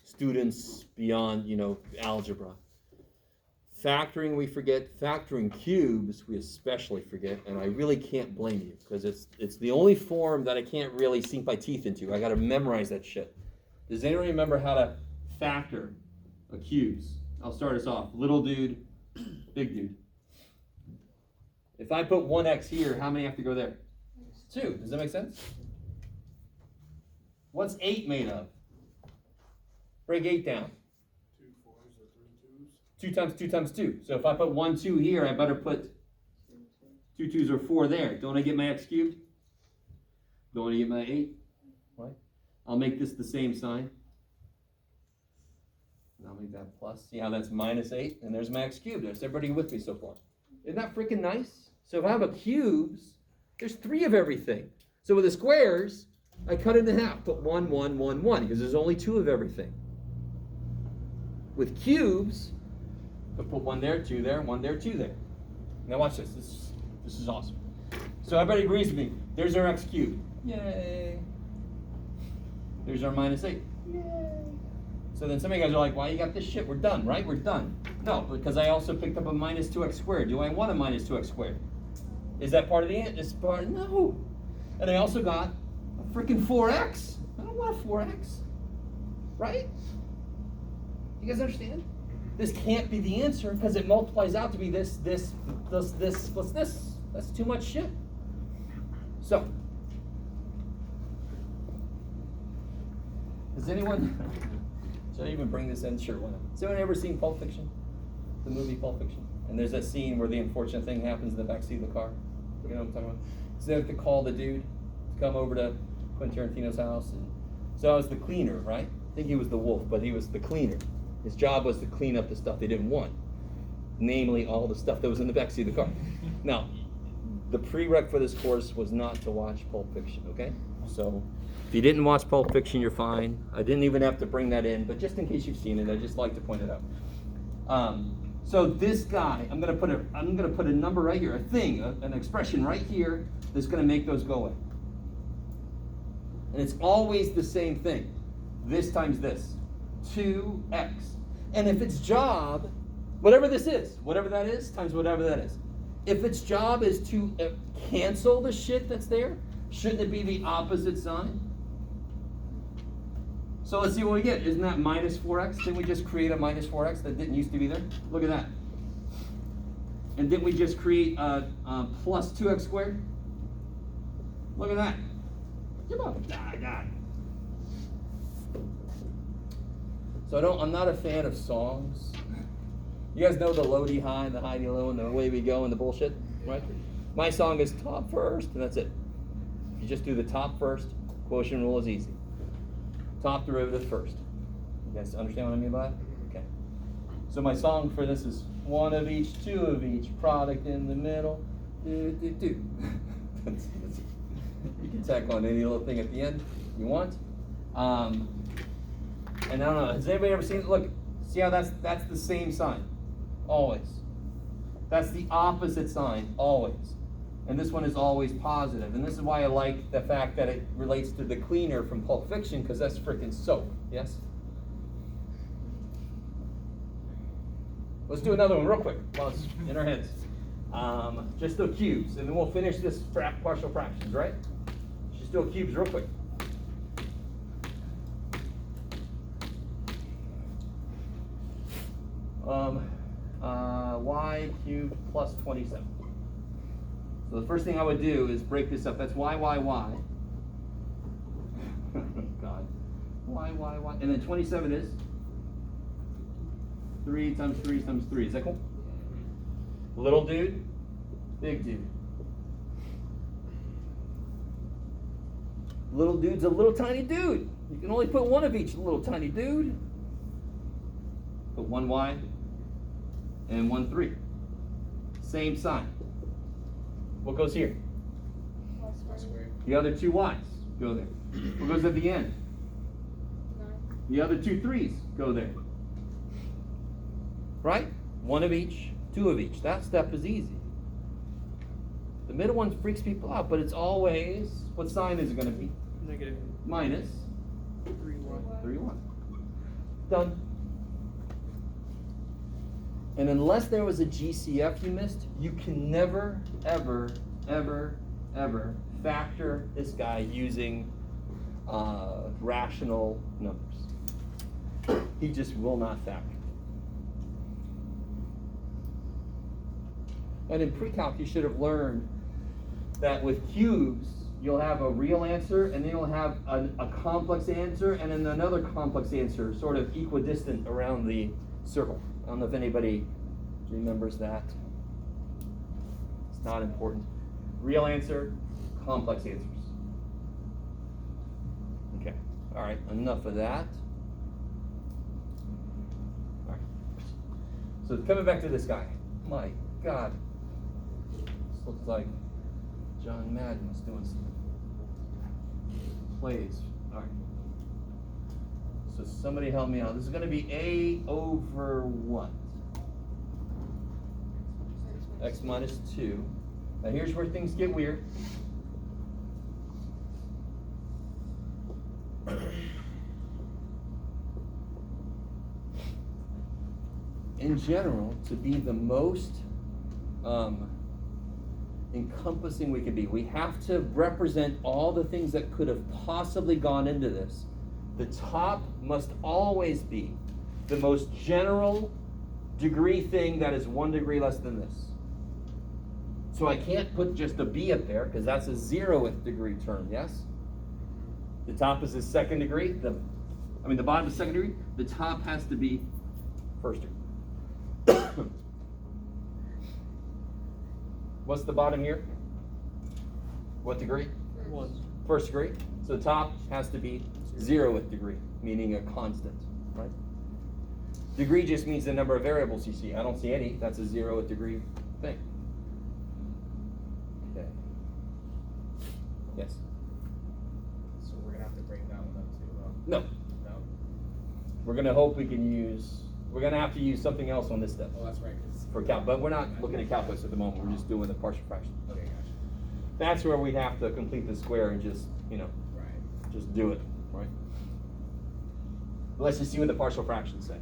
students beyond, algebra. Factoring we forget, factoring cubes we especially forget, and I really can't blame you, because it's the only form that I can't really sink my teeth into. I gotta memorize that shit. Does anyone remember how to factor a cubes? I'll start us off. Little dude, big dude. If I put 1x here, how many have to go there? 2. Does that make sense? What's 8 made of? Break 8 down. 2 4s or 3 2s. 2 times 2 times 2. So if I put 1 2 here, I better put 2 2s or 4 there. Don't I get my x cubed? Don't I get my 8? Right? I'll make this the same sign. And I'll make that plus. See how that's minus 8? And there's my x cubed. Is everybody with me so far? Isn't that freaking nice? So if I have a cubes, there's 3 of everything. So with the squares, I cut it in half. Put 1 1 1 1 because there's only 2 of everything. With cubes, I put 1 there, 2 there, 1 there, 2 there. Now watch this. This is awesome. So everybody agrees with me. There's our x cubed. Yay. There's our minus 8. Yay. So then some of you guys are like, why you got this shit? We're done, right? We're done. No, because I also picked up a minus 2x squared. Do I want a minus 2x squared? Is that part of the answer? Is part? No. And I also got a freaking 4x. I don't want a 4x. Right? You guys understand? This can't be the answer because it multiplies out to be this plus this. That's too much shit. So, does anyone, should I even bring this in? Sure, why not? Has anyone ever seen Pulp Fiction? The movie Pulp Fiction? And there's that scene where the unfortunate thing happens in the backseat of the car. You know what I'm talking about? So they have to call the dude to come over to Quentin Tarantino's house. And so I was the cleaner, right? I think he was the wolf, but he was the cleaner. His job was to clean up the stuff they didn't want. Namely, all the stuff that was in the backseat of the car. Now, the prereq for this course was not to watch Pulp Fiction, okay? So, if you didn't watch Pulp Fiction, you're fine. I didn't even have to bring that in, but just in case you've seen it, I just like to point it out. So this guy, I'm gonna put a number right here, a thing, an expression right here that's gonna make those go away. And it's always the same thing. This times this, 2x. And if its job, whatever this is, whatever that is, times whatever that is. If its job is to cancel the shit that's there, shouldn't it be the opposite sign? So let's see what we get. Isn't that minus 4x? Didn't we just create a minus 4x that didn't used to be there? Look at that. And didn't we just create a plus 2x squared? Look at that. Come on. God. So I'm not a fan of songs. You guys know the low-D high, the high-D low, and the way we go and the bullshit, right? My song is top first, and that's it. If you just do the top first, quotient rule is easy. Top derivative first. You guys understand what I mean by it? Okay. So my song for this is 1 of each, 2 of each, product in the middle, do. You can tack on any little thing at the end you want. And I don't know, has anybody ever seen it? Look, see how that's the same sign, always. That's the opposite sign, always. And this one is always positive. And this is why I like the fact that it relates to the cleaner from Pulp Fiction, because that's freaking soap, yes? Let's do another one real quick while it's in our heads. Just do cubes, and then we'll finish this partial fractions, right? Just do cubes real quick. Y cubed plus 27. So the first thing I would do is break this up. That's y. God. Y. And then 27 is 3 times 3 times 3. Is that cool? Little dude, big dude. Little dude's a little tiny dude. You can only put 1 of each, little tiny dude. Put 1 y and 1 3. Same sign. What goes here? Squared. The other 2 y's go there. What goes at the end? The other 2 3's go there. Right? 1 of each, 2 of each. That step is easy. The middle one freaks people out, but it's always, what sign is it going to be? Negative minus 3y. 3y. Done. And unless there was a GCF you missed, you can never, ever, ever, ever factor this guy using rational numbers. He just will not factor. And in pre-calc, you should have learned that with cubes, you'll have a real answer, and then you'll have a complex answer, and then another complex answer, sort of equidistant around the circle. I don't know if anybody remembers that. It's not important. Real answer, complex answers. Okay, all right, enough of that. All right. So coming back to this guy. My God. This looks like John Madden was doing some plays. All right. So somebody help me out. This is going to be A over what? X minus 2. Now here's where things get weird. In general, to be the most encompassing we can be, we have to represent all the things that could have possibly gone into this. The top must always be the most general degree thing that is 1 degree less than this. So I can't put just a B up there because that's a 0th degree term, yes? The top is the second degree, the bottom is second degree, the top has to be first degree. What's the bottom here? What degree? 1. First degree. So the top has to be 0th degree, meaning a constant, right? Degree just means the number of variables you see. I don't see any. That's a 0th degree thing. Okay. Yes? So we're gonna have to break that one up too, No. no? We're going to hope we can use, we're going to have to use something else on this step Oh, that's right, 'cause- for calc, but we're not looking at calculus at the moment. We're just doing the partial fraction. Okay, gotcha. That's where we'd have to complete the square and just, Right. just do it, right? But let's just see what the partial fractions say.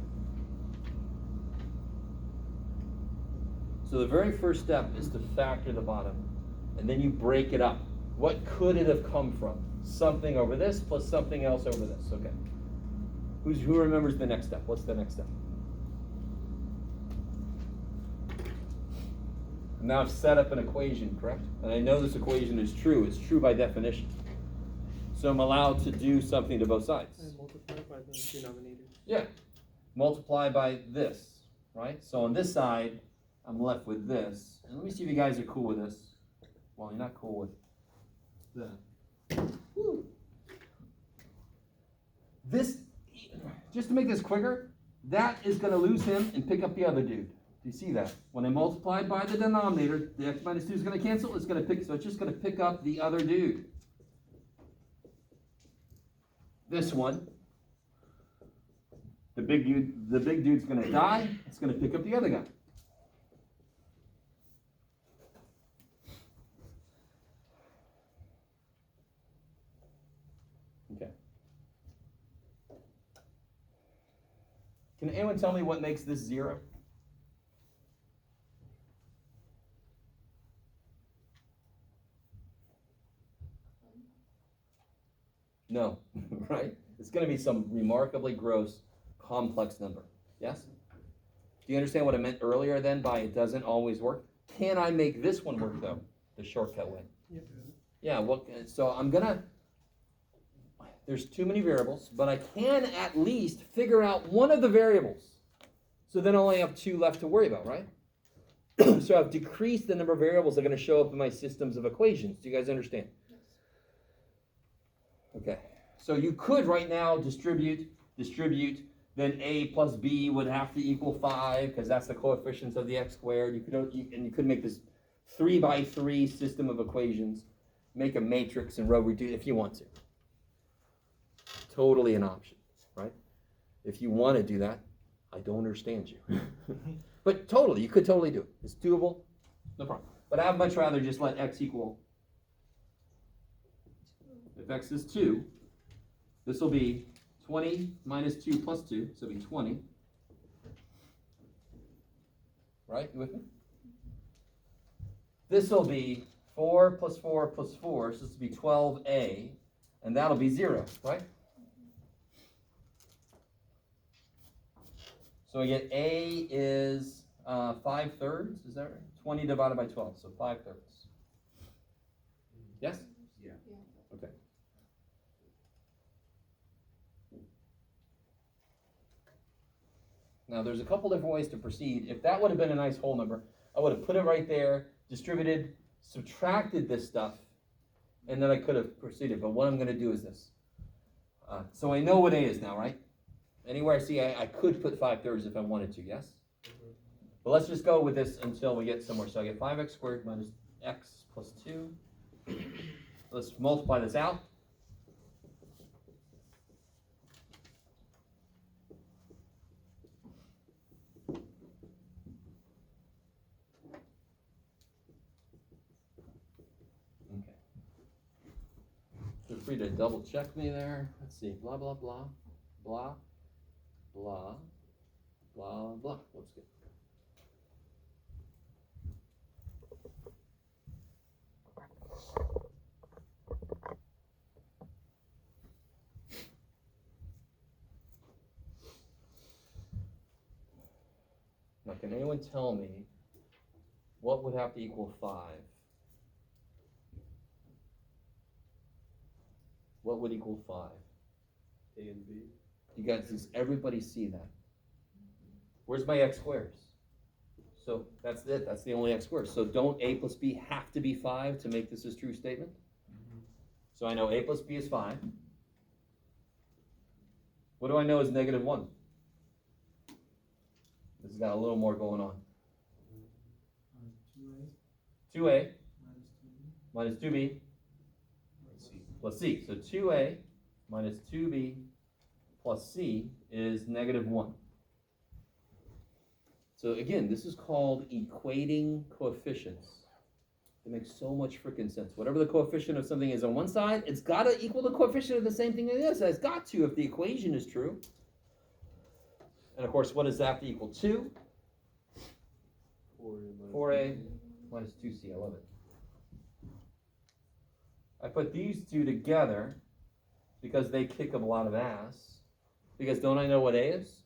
So the very first step is to factor the bottom, and then you break it up. What could it have come from? Something over this plus something else over this, okay. Who remembers the next step? What's the next step? Now I've set up an equation, correct? And I know this equation is true. It's true by definition. So I'm allowed to do something to both sides. And multiply by the denominator. Yeah. Multiply by this, right? So on this side, I'm left with this. And let me see if you guys are cool with this. Well, you're not cool with that. Woo. This, just to make this quicker, that is going to lose him and pick up the other dude. Do you see that? When I multiply by the denominator, the x minus 2 is going to cancel. It's going to pick, so it's just going to pick up the other dude. This one, the big dude's going to die. It's going to pick up the other guy. Okay. Can anyone tell me what makes this 0? No, right? It's going to be some remarkably gross, complex number. Yes? Do you understand what I meant earlier then by it doesn't always work? Can I make this one work though? The shortcut way. Yep. Yeah, well, so I'm going to, there's too many variables, but I can at least figure out one of the variables. So then I only have 2 left to worry about, right? So I've decreased the number of variables that are going to show up in my systems of equations. Do you guys understand? Okay, so you could right now distribute, then a plus b would have to equal 5 because that's the coefficients of the x squared. You could make this 3 by 3 system of equations, make a matrix and row reduce if you want to. Totally an option, right? If you want to do that, I don't understand you. But totally, you could totally do it. It's doable, no problem. But I'd much rather just let x equal If x is 2, this will be 20 minus 2 plus 2, so it'll be 20. Right, you with me? This will be 4 plus 4 plus 4, so this will be 12a, and that'll be 0, right? So we get a is 5/3, is that right? 20 divided by 12, so 5/3. Yes? Yeah. Okay. Now, there's a couple different ways to proceed. If that would have been a nice whole number, I would have put it right there, distributed, subtracted this stuff, and then I could have proceeded. But what I'm going to do is this. So I know what a is now, right? Anywhere I see I could put 5/3 if I wanted to, yes? But let's just go with this until we get somewhere. So I get 5x squared minus x plus 2. Let's multiply this out. Okay. Feel free to double check me there. Let's see. Blah, blah, blah. Blah. Blah. Blah, blah. Looks good. Now, can anyone tell me what would have to equal 5? What would equal 5? A and B. You guys, does everybody see that? Where's my x squares? So that's it. That's the only x squares. So don't a plus b have to be 5 to make this a true statement? So I know a plus b is 5. What do I know is negative 1? This has got a little more going on. 2a minus 2b plus c. So 2a minus 2b plus c is negative 1. So again, this is called equating coefficients. It makes so much freaking sense. Whatever the coefficient of something is on one side, it's got to equal the coefficient of the same thing on the other side. It's got to if the equation is true. And of course, what does that have to equal 2? 4a minus 2c. I love it. I put these two together because they kick a lot of ass. Because don't I know what a is?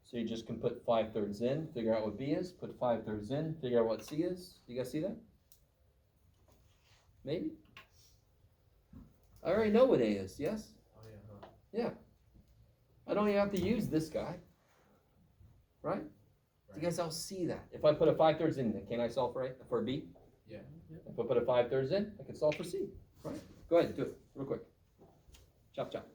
So you just can put 5/3 in, figure out what b is, put 5/3 in, figure out what c is. You guys see that? Maybe? I already know what a is, yes? Oh yeah, huh? Yeah. I don't even have to use this guy. Right? You guys all see that. If I put a 5/3 in, can I solve for b? Yeah. If I put a 5/3 in, I can solve for c. Right? Go ahead, do it real quick. Chop, chop.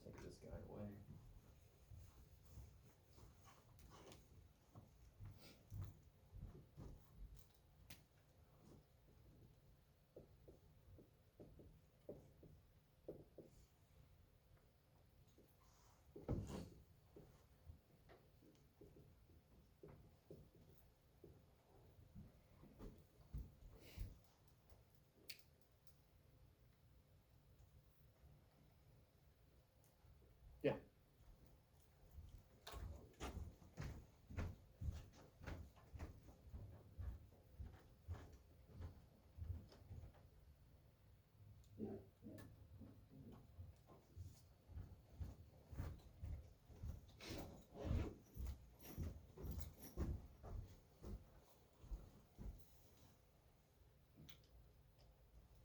Take this guy away. Yeah.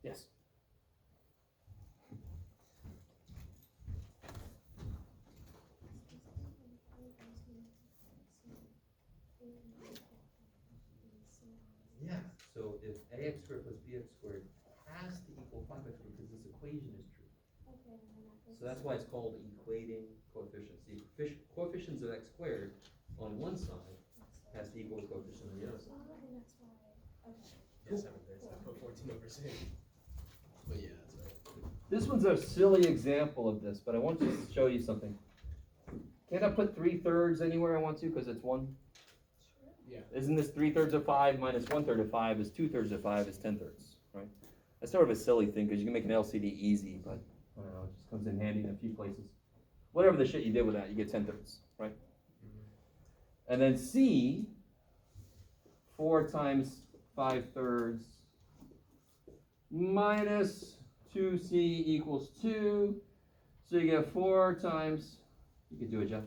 Yes. Yeah, so if ax squared plus bx squared has to equal 5x squared because this equation is true. So that's why it's called equating coefficients. The coefficients of x squared on one side has to equal the coefficient on the other side. Yeah, 7/3. I put 14 over 6. But yeah, that's right. This one's a silly example of this, but I want to show you something. Can't I put 3/3 anywhere I want to, cause it's 1? Yeah. Isn't this 3/3 of 5 minus 1/3 of 5 is 2/3 of 5 is 10/3, right? That's sort of a silly thing, cause you can make an LCD easy, but I don't know, it just comes in handy in a few places. Whatever the shit you did with that, you get 10/3, right? And then C, 4 times 5/3 minus 2C equals 2. So you get 4 times, you could do it, Jeff.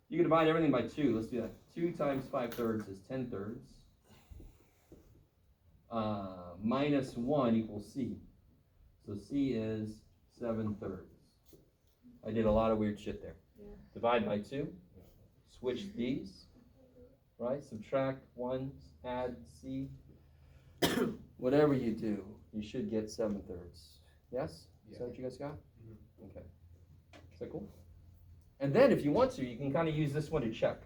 You can divide everything by 2. Let's do that. 2 times 5/3 is 10/3. Minus 1 equals C. So C is 7/3. I did a lot of weird shit there. Yeah. Divide by 2. Switch these. Right? Subtract 1, add C. Whatever you do, you should get 7/3. Yes? Is that what you guys got? Okay. Is that cool? And then if you want to, you can kind of use this one to check.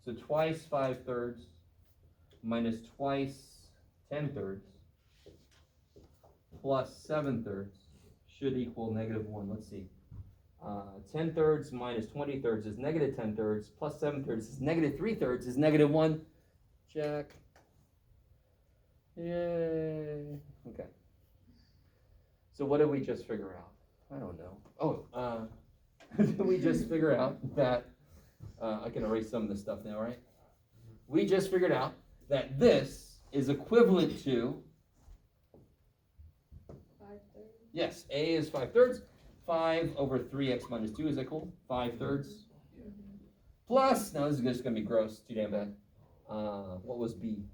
So twice 5/3 minus twice 10/3 plus 7/3 should equal -1. Let's see. 10/3 minus 20/3 is -10/3 plus 7/3 is -3/3 is -1. Check. Yay. Okay. So what did we just figure out? I don't know. Oh, did we just figure out that, I can erase some of this stuff now, right? We just figured out that this is equivalent to, 5/3. yes, A is 5/3. 5 over 3x minus 2, is that cool? 5/3. Plus, now this is just gonna be gross, too damn bad. What was B?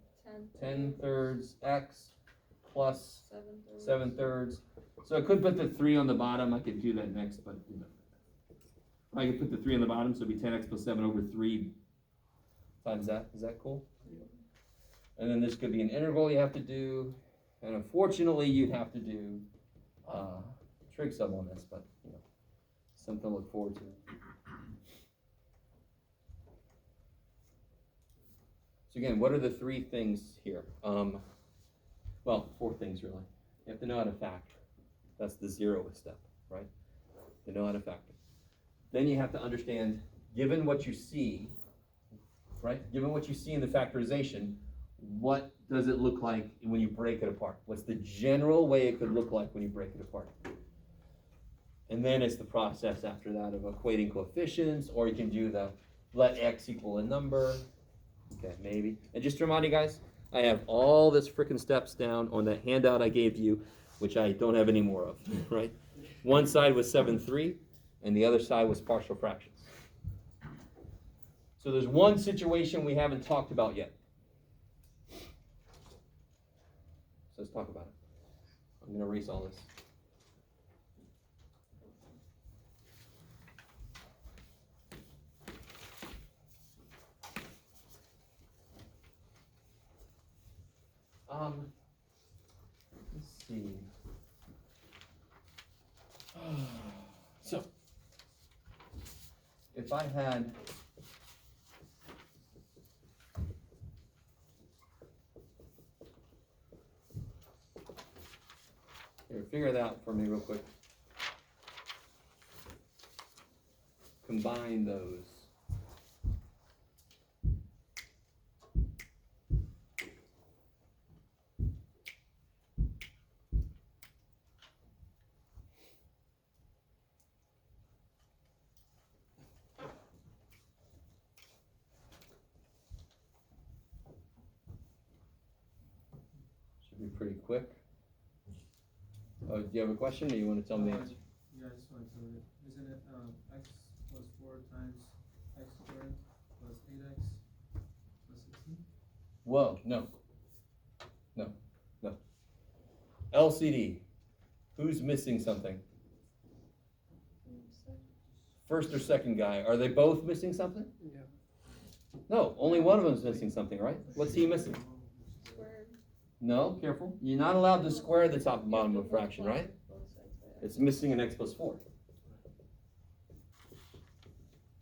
10/3 x plus 7/3. So I could put the 3 on the bottom, I could do that next, but you know. I could put the 3 on the bottom, so it'd be 10x plus 7 over 3 times that. Is that cool? And then this could be an integral you have to do, and unfortunately you'd have to do trig sum on this, but you know, something to look forward to. So again, what are the 3 things here? Well, 4 things really. You have to know how to factor. That's the 0th step, right? To know how to factor. Then you have to understand, given what you see, right? Given what you see in the factorization, what does it look like when you break it apart? What's the general way it could look like when you break it apart? And then it's the process after that of equating coefficients, or you can do the let x equal a number. Okay, maybe. And just to remind you guys, I have all this frickin' steps down on that handout I gave you, which I don't have any more of, right? One side was 7/3, and the other side was partial fractions. So there's one situation we haven't talked about yet. So let's talk about it. I'm gonna erase all this. Let's see. So, if I had here, figure it out for me real quick. Combine those. Be pretty quick. Oh, do you have a question, or you want to tell me the answer? Yeah, I just wanted to, isn't it, x plus 4 times x squared plus 8x plus 16? Whoa, no. LCD, who's missing something? First or second guy, are they both missing something? Yeah. No, only one of them's missing something, right? What's he missing? Squared. No, careful. You're not allowed to square the top and bottom of a fraction, right? It's missing an x plus 4.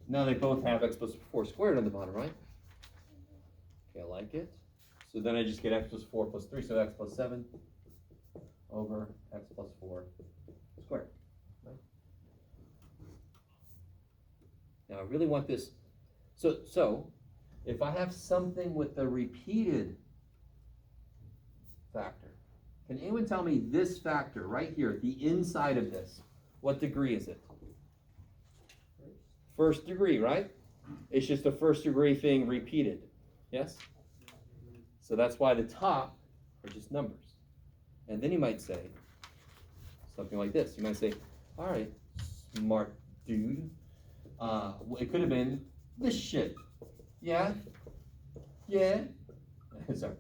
Now they both have x plus 4 squared on the bottom, right? Okay, I like it. So then I just get x plus 4 plus 3, so x plus 7 over x plus 4 squared. Right? Now I really want this, so if I have something with a repeated factor, can anyone tell me this factor right here, the inside of this, what degree is it? First degree, right? It's just a first degree thing repeated. Yes? So that's why the top are just numbers. And then you might say something like this. You might say, all right, smart dude. It could have been this shit. Yeah? Yeah? Sorry.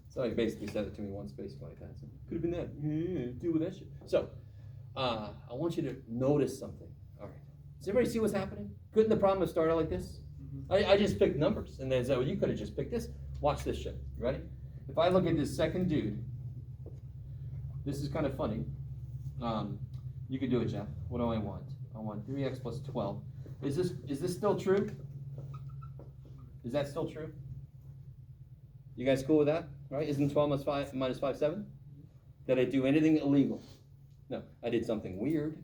Somebody basically said it to me once, basically like that. So, could have been that. Yeah, deal with that shit. So, I want you to notice something. All right. Does everybody see what's happening? Couldn't the problem have started like this? I just picked numbers, and then said, well, you could have just picked this. Watch this shit. You ready? If I look at this second dude, this is kind of funny. You can do it, Jeff. What do I want? I want 3x plus 12. Is this still true? Is that still true? You guys cool with that? Right? Isn't 12 minus 5 7? Did I do anything illegal? No, I did something weird,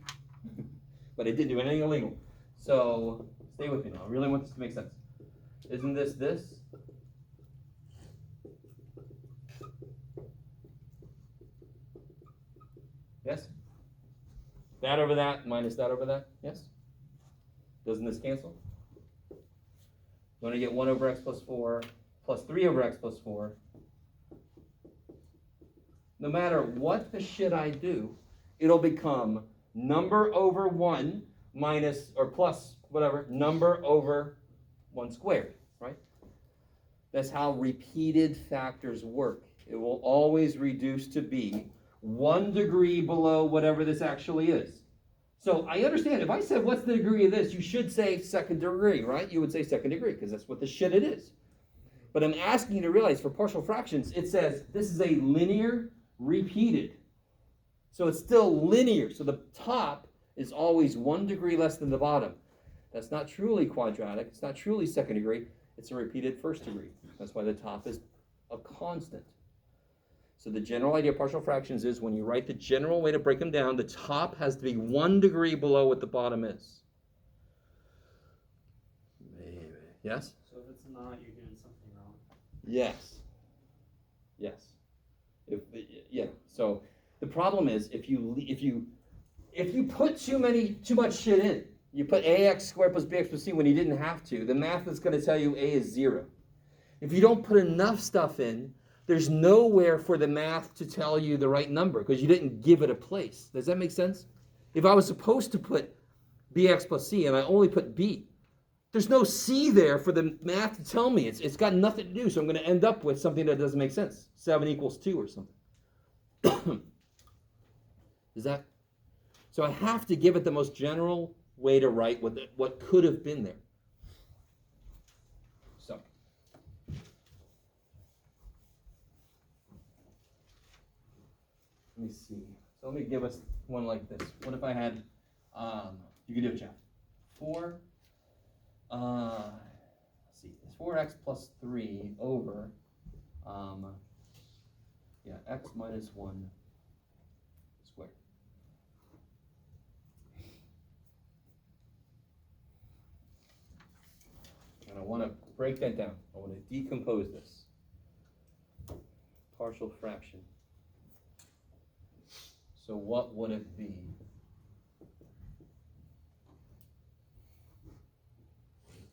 but I didn't do anything illegal. So stay with me now. I really want this to make sense. Isn't this? Yes? That over that minus that over that? Yes? Doesn't this cancel? I'm going to get 1 over x plus 4 plus 3 over x plus 4. No matter what the shit I do, it'll become number over 1 minus or plus whatever, number over 1 squared, right? That's how repeated factors work. It will always reduce to be 1 degree below whatever this actually is. So I understand, if I said, what's the degree of this? You should say second degree, right? You would say second degree, because that's what the shit it is. But I'm asking you to realize, for partial fractions, it says this is a linear repeated. So it's still linear. So the top is always 1 degree less than the bottom. That's not truly quadratic. It's not truly second degree. It's a repeated first degree. That's why the top is a constant. So the general idea of partial fractions is when you write the general way to break them down, the top has to be 1 degree below what the bottom is. Maybe. Yes? So if it's not, you're doing something wrong. Yes. Yes. Yeah. So the problem is if you put too much shit in, you put ax squared plus bx plus c when you didn't have to, the math is going to tell you a is 0. If you don't put enough stuff in, there's nowhere for the math to tell you the right number because you didn't give it a place. Does that make sense? If I was supposed to put bx plus c and I only put b, there's no c there for the math to tell me. It's got nothing to do, so I'm going to end up with something that doesn't make sense. 7 equals 2 or something. Is that? So I have to give it the most general way to write what could have been there. So. Let me see. So let me give us one like this. What if I had, you can do it, Jeff. 4, let's see, it's 4x plus 3 over, x minus 1 squared. And I want to break that down. I want to decompose this. Partial fraction. So what would it be?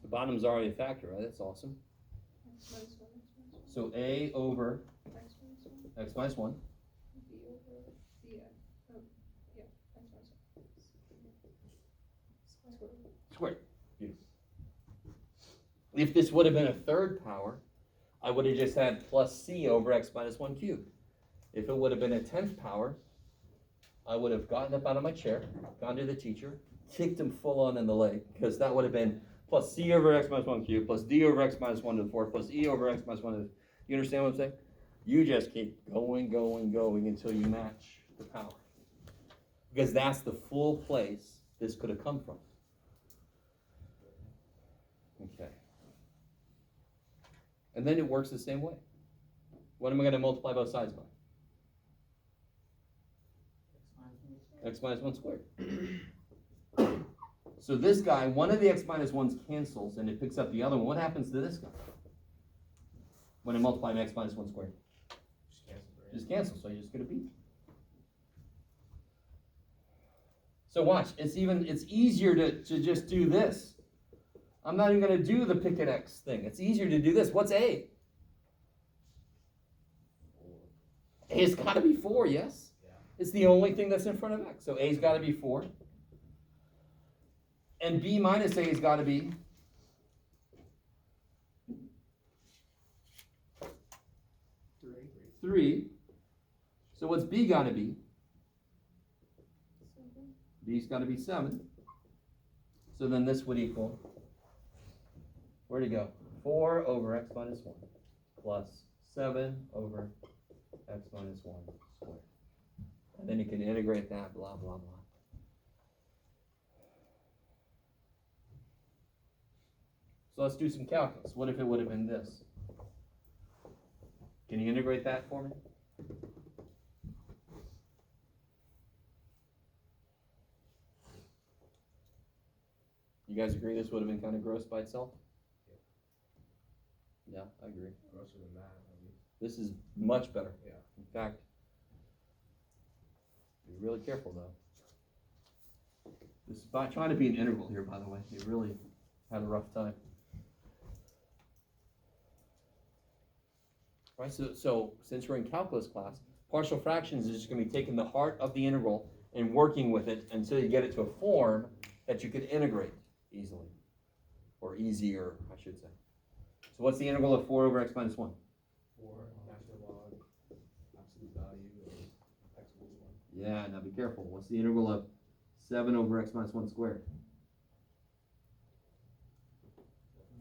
The bottom's already a factor, right? That's awesome. So a over x minus 1. Squared. Beautiful. If this would have been a third power, I would have just had plus c over x minus 1 cubed. If it would have been a 10th power, I would have gotten up out of my chair, gone to the teacher, kicked him full on in the leg, because that would have been plus c over x minus 1 cubed, plus d over x minus 1 to the 4th, plus e over x minus 1 to the... You understand what I'm saying? You just keep going until you match the power. Because that's the full place this could have come from. Okay. And then it works the same way. What am I going to multiply both sides by? X minus 1 squared. So this guy, one of the x minus 1's cancels, and it picks up the other one. What happens to this guy? When I multiply x minus 1 squared? Just cancel, right? Just cancel, so you just get a b. So watch, it's easier to just do this. I'm not even gonna do the pick at x thing. It's easier to do this. What's a? A's gotta be 4, yes? Yeah. It's the only thing that's in front of x. So a's gotta be 4. And b minus a's gotta be 3. So what's b gotta be? B's gotta be 7. So then this would equal, where'd it go? 4 over x minus 1 plus 7 over x minus 1 squared. And then you can integrate that, blah, blah, blah. So let's do some calculus. What if it would have been this? Can you integrate that for me? You guys agree this would have been kind of gross by itself? Yeah, I agree. Grosser than that, at least. This is much better. Yeah. In fact, be really careful though. This is by trying to be an integral here, by the way. You really had a rough time. Right, so since we're in calculus class, partial fractions is just going to be taking the heart of the integral and working with it until you get it to a form that you could integrate easily, or easier, I should say. So what's the integral of 4 over x minus 1? 4 natural log, absolute value of x equals 1. Yeah, now be careful. What's the integral of 7 over x minus 1 squared?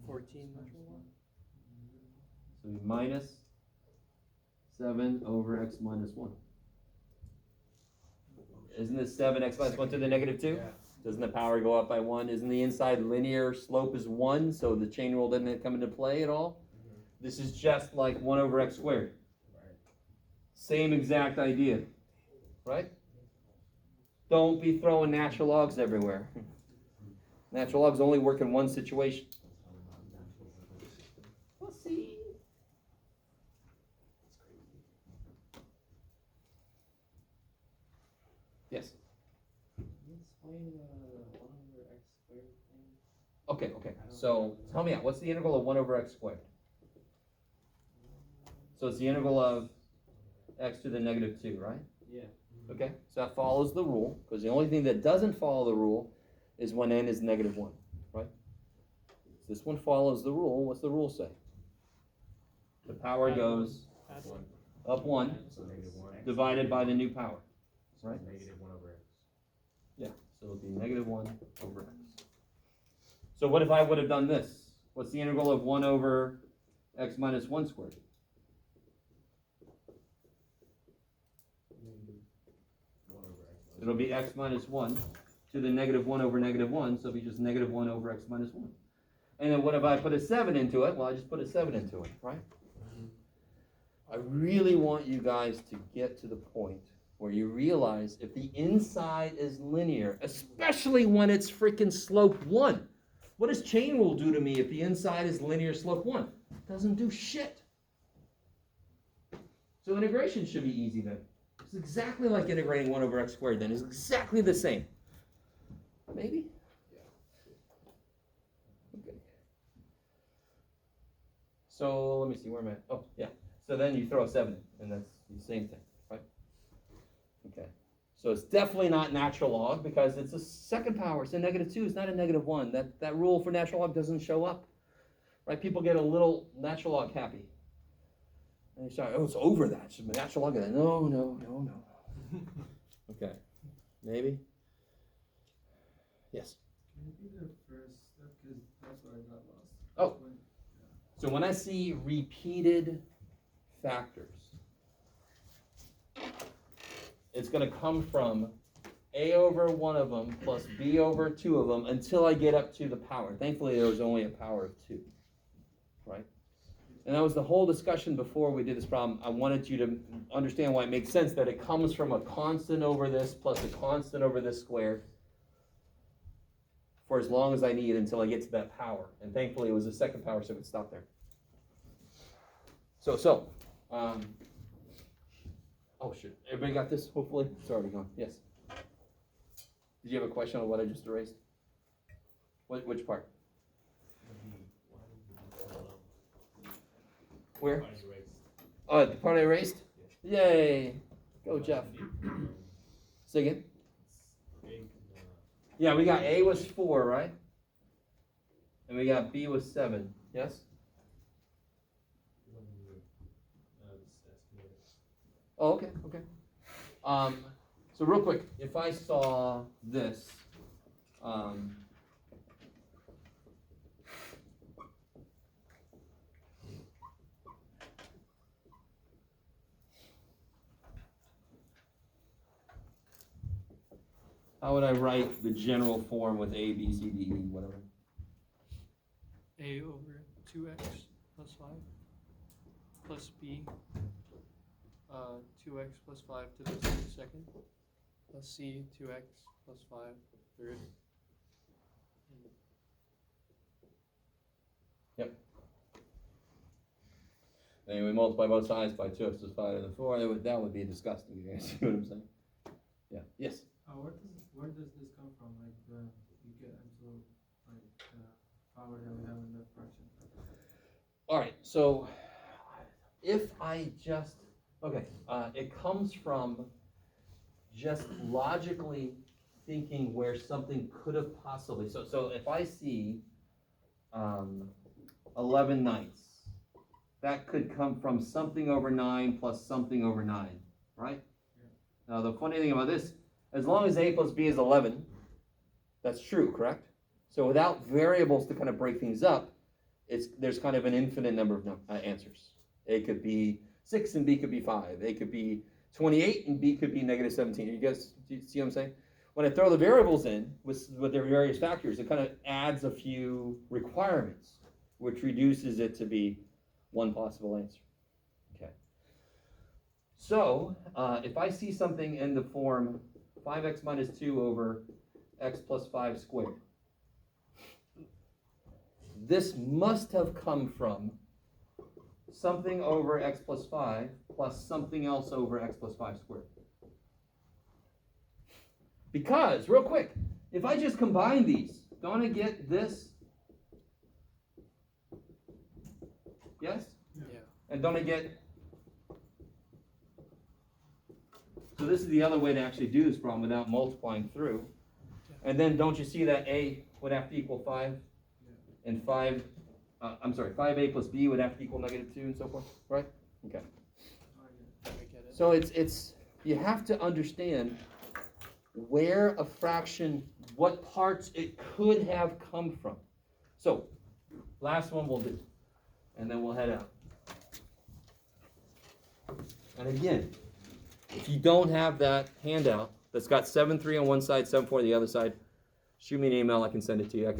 14 natural log. So we minus 7 over x minus 1. Isn't this 7x minus 1 to the negative 2? Yeah. Doesn't the power go up by 1? Isn't the inside linear slope is 1, so the chain rule doesn't come into play at all? This is just like 1 over x squared. Right. Same exact idea, right? Don't be throwing natural logs everywhere. Natural logs only work in one situation. Well, see. Yes. Can you explain the 1 over x squared thing? Okay. So tell me out. What's the integral of 1 over x squared? So it's the integral of x to the negative 2, right? Yeah. Okay. So that follows the rule, because the only thing that doesn't follow the rule is when n is negative 1, right? This one follows the rule. What's the rule say? The power goes up 1 So negative 1. divided by the new power. So right? negative 1 over x. Yeah, so it'll be negative 1 over x. So what if I would have done this? What's the integral of 1 over x minus 1 squared? 1 over x. It'll be x minus 1 to the negative 1 over negative 1, so it'll be just negative 1 over x minus 1. And then what if I put a 7 into it? Well, I just put a 7 into it, right? I really want you guys to get to the point where you realize if the inside is linear, especially when it's freaking slope 1. What does chain rule do to me if the inside is linear slope 1? It doesn't do shit. So integration should be easy then. It's exactly like integrating 1 over x squared then. It's exactly the same. Maybe? Okay. So let me see, where am I? Oh, yeah. So then you throw a 7 in, and that's the same thing, right? Okay. So it's definitely not natural log because it's a second power. It's a negative 2. It's not a negative 1. That rule for natural log doesn't show up, right? People get a little natural log happy. And you start, oh, it's over that. It's a natural log of that. No. Okay. Maybe? Yes. Can you repeat the first step, because that's where I got lost. Oh. So when I see repeated factors, it's going to come from a over one of them plus b over two of them until I get up to the power. Thankfully, there was only a power of 2, right? And that was the whole discussion before we did this problem. I wanted you to understand why it makes sense that it comes from a constant over this plus a constant over this squared for as long as I need until I get to that power. And thankfully, it was the second power, so it could stop there. Oh, shit. Everybody got this, hopefully? It's already gone. Yes. Did you have a question on what I just erased? Which part? Where? Oh, the part I erased? Yay! Go, Jeff. Say again? Yeah, we got A was 4, right? And we got B was 7. Yes? Oh, okay, okay. So real quick, if I saw this, how would I write the general form with A, B, C, D, E, whatever? A over 2x plus 5 plus B, 2x plus 5 to the third second, plus C, 2x plus 5 third. And we multiply both sides by 2x plus 5 to the 4. That would be disgusting. You guys see what I'm saying? Yeah. Yes. Where does this come from? Like, you get into, like, power that we have in that fraction? All right. So if I just, it comes from just logically thinking where something could have possibly, so if I see 11 ninths, that could come from something over 9 plus something over 9, right? Yeah. Now the funny thing about this, as long as A plus B is 11, that's true, correct? So without variables to kind of break things up, there's kind of an infinite number of answers. A could be 6 and B could be 5. A could be 28 and B could be negative 17. You guys, do you see what I'm saying? When I throw the variables in with their various factors, it kind of adds a few requirements, which reduces it to be one possible answer. Okay. So if I see something in the form 5x minus 2 over x plus 5 squared, this must have come from something over x plus 5 plus something else over x plus 5 squared. Because, real quick, if I just combine these, don't I get this? Yes? Yeah. And don't I get... So this is the other way to actually do this problem without multiplying through. And then don't you see that A would have to equal 5? And 5A plus B would have to equal negative 2 and so forth, right? Okay. I get it. So it's you have to understand where a fraction, what parts it could have come from. So, last one we'll do, and then we'll head out. And again, if you don't have that handout that's got 7.3 on one side, 7.4 on the other side, shoot me an email. I can send it to you. I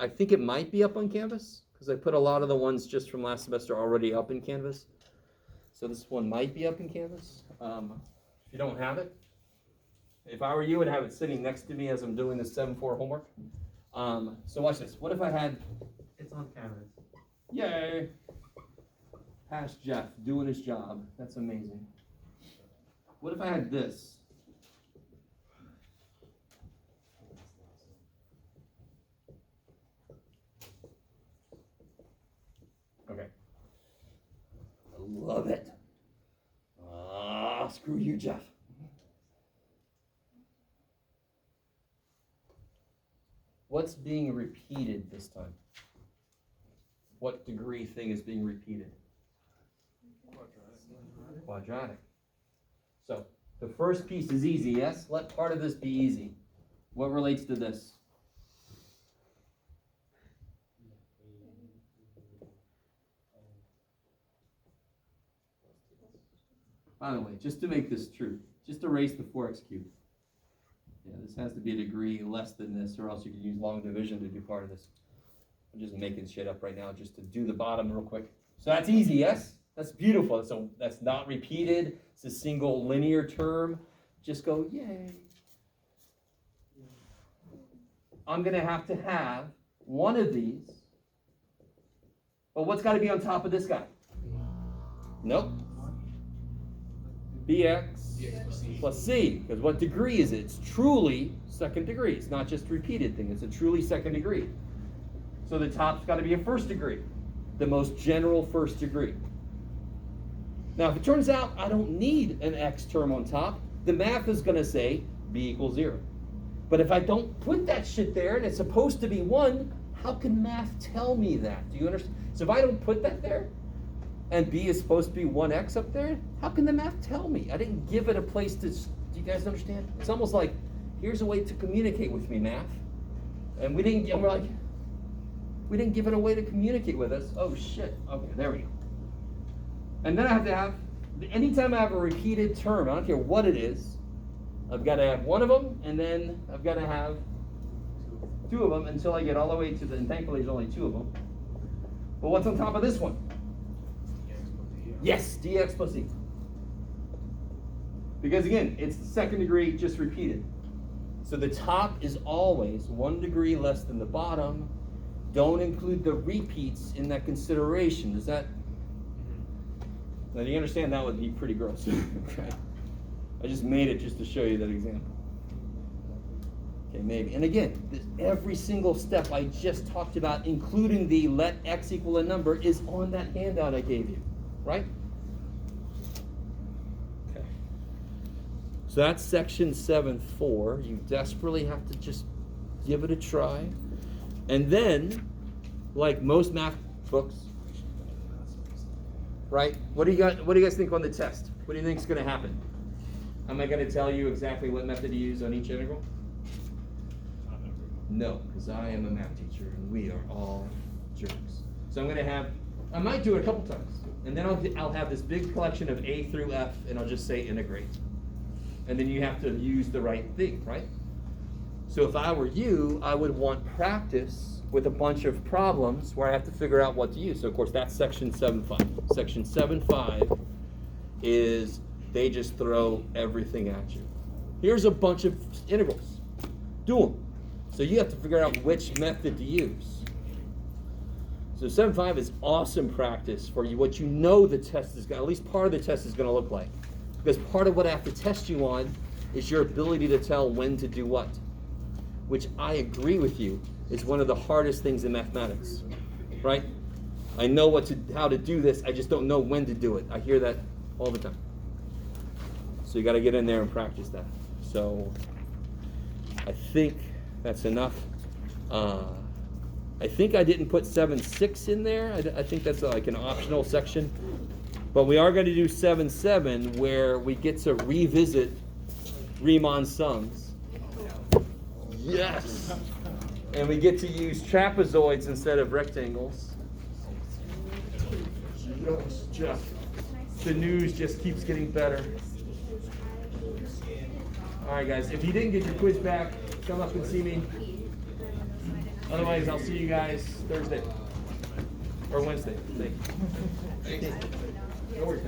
think it might be up on Canvas because I put a lot of the ones just from last semester already up in Canvas. So this one might be up in Canvas. If you don't have it, if I were you, I'd have it sitting next to me as I'm doing this 7.4 homework. So watch this. What if I had? It's on Canvas. Yay! Past Jeff doing his job. That's amazing. What if I had this? Okay. I love it. Screw you, Jeff. What's being repeated this time? What degree thing is being repeated? Quadratic. So, the first piece is easy, yes? Let part of this be easy. What relates to this? By the way, just to make this true, just erase the 4x cubed. Yeah, this has to be a degree less than this, or else you can use long division to do part of this. I'm just making shit up right now just to do the bottom real quick. So that's easy, yes? That's beautiful. So that's not repeated. It's a single linear term. Just go, yay. I'm gonna have to have one of these. But what's gotta be on top of this guy? Nope. Bx plus c, because what degree is it? It's truly second degree. It's not just a repeated thing, it's a truly second degree. So the top's gotta be a first degree, the most general first degree. Now, if it turns out I don't need an x term on top, the math is gonna say b equals 0. But if I don't put that shit there and it's supposed to be 1, how can math tell me that? Do you understand? So if I don't put that there, and b is supposed to be 1x up there, how can the math tell me? I didn't give it a place to, do you guys understand? It's almost like, here's a way to communicate with me, math. And we're like, we didn't give it a way to communicate with us. Oh shit, okay, there we go. And then I have to have, anytime I have a repeated term, I don't care what it is, I've got to have one of them, and then I've got to have two of them until I get all the way to the, and thankfully there's only 2 of them. But what's on top of this one? Yes, dx plus e. Because again, it's the second degree just repeated. So the top is always 1 degree less than the bottom. Don't include the repeats in that consideration. Does that? Now, do you understand that would be pretty gross? Okay. I just made it just to show you that example. Okay, maybe. And again, every single step I just talked about, including the let x equal a number, is on that handout I gave you, right? Okay. So that's section 7.4. You desperately have to just give it a try. And then, like most math books, right? What do you guys think on the test? What do you think is going to happen? Am I going to tell you exactly what method to use on each integral? No, because I am a math teacher and we are all jerks. So I'm going to have, I might do it a couple times, and then I'll have this big collection of A through F, and I'll just say integrate. And then you have to use the right thing, right? So if I were you, I would want practice with a bunch of problems where I have to figure out what to use. So of course that's section 7.5. Section 7.5 is they just throw everything at you. Here's a bunch of integrals. Do them. So you have to figure out which method to use. So 7.5 is awesome practice for you. What you know the test is, at least part of the test is going to look like. Because part of what I have to test you on is your ability to tell when to do what. Which I agree with you is one of the hardest things in mathematics, right? I know how to do this, I just don't know when to do it. I hear that all the time. So you got to get in there and practice that. So I think that's enough. I think I didn't put 7.6 in there. I think that's like an optional section. But we are going to do 7.7 where we get to revisit Riemann sums. Yes! And we get to use trapezoids instead of rectangles. Yes, Jeff. The news just keeps getting better. All right, guys. If you didn't get your quiz back, come up and see me. Otherwise, I'll see you guys Thursday or Wednesday. Thank you. No worries.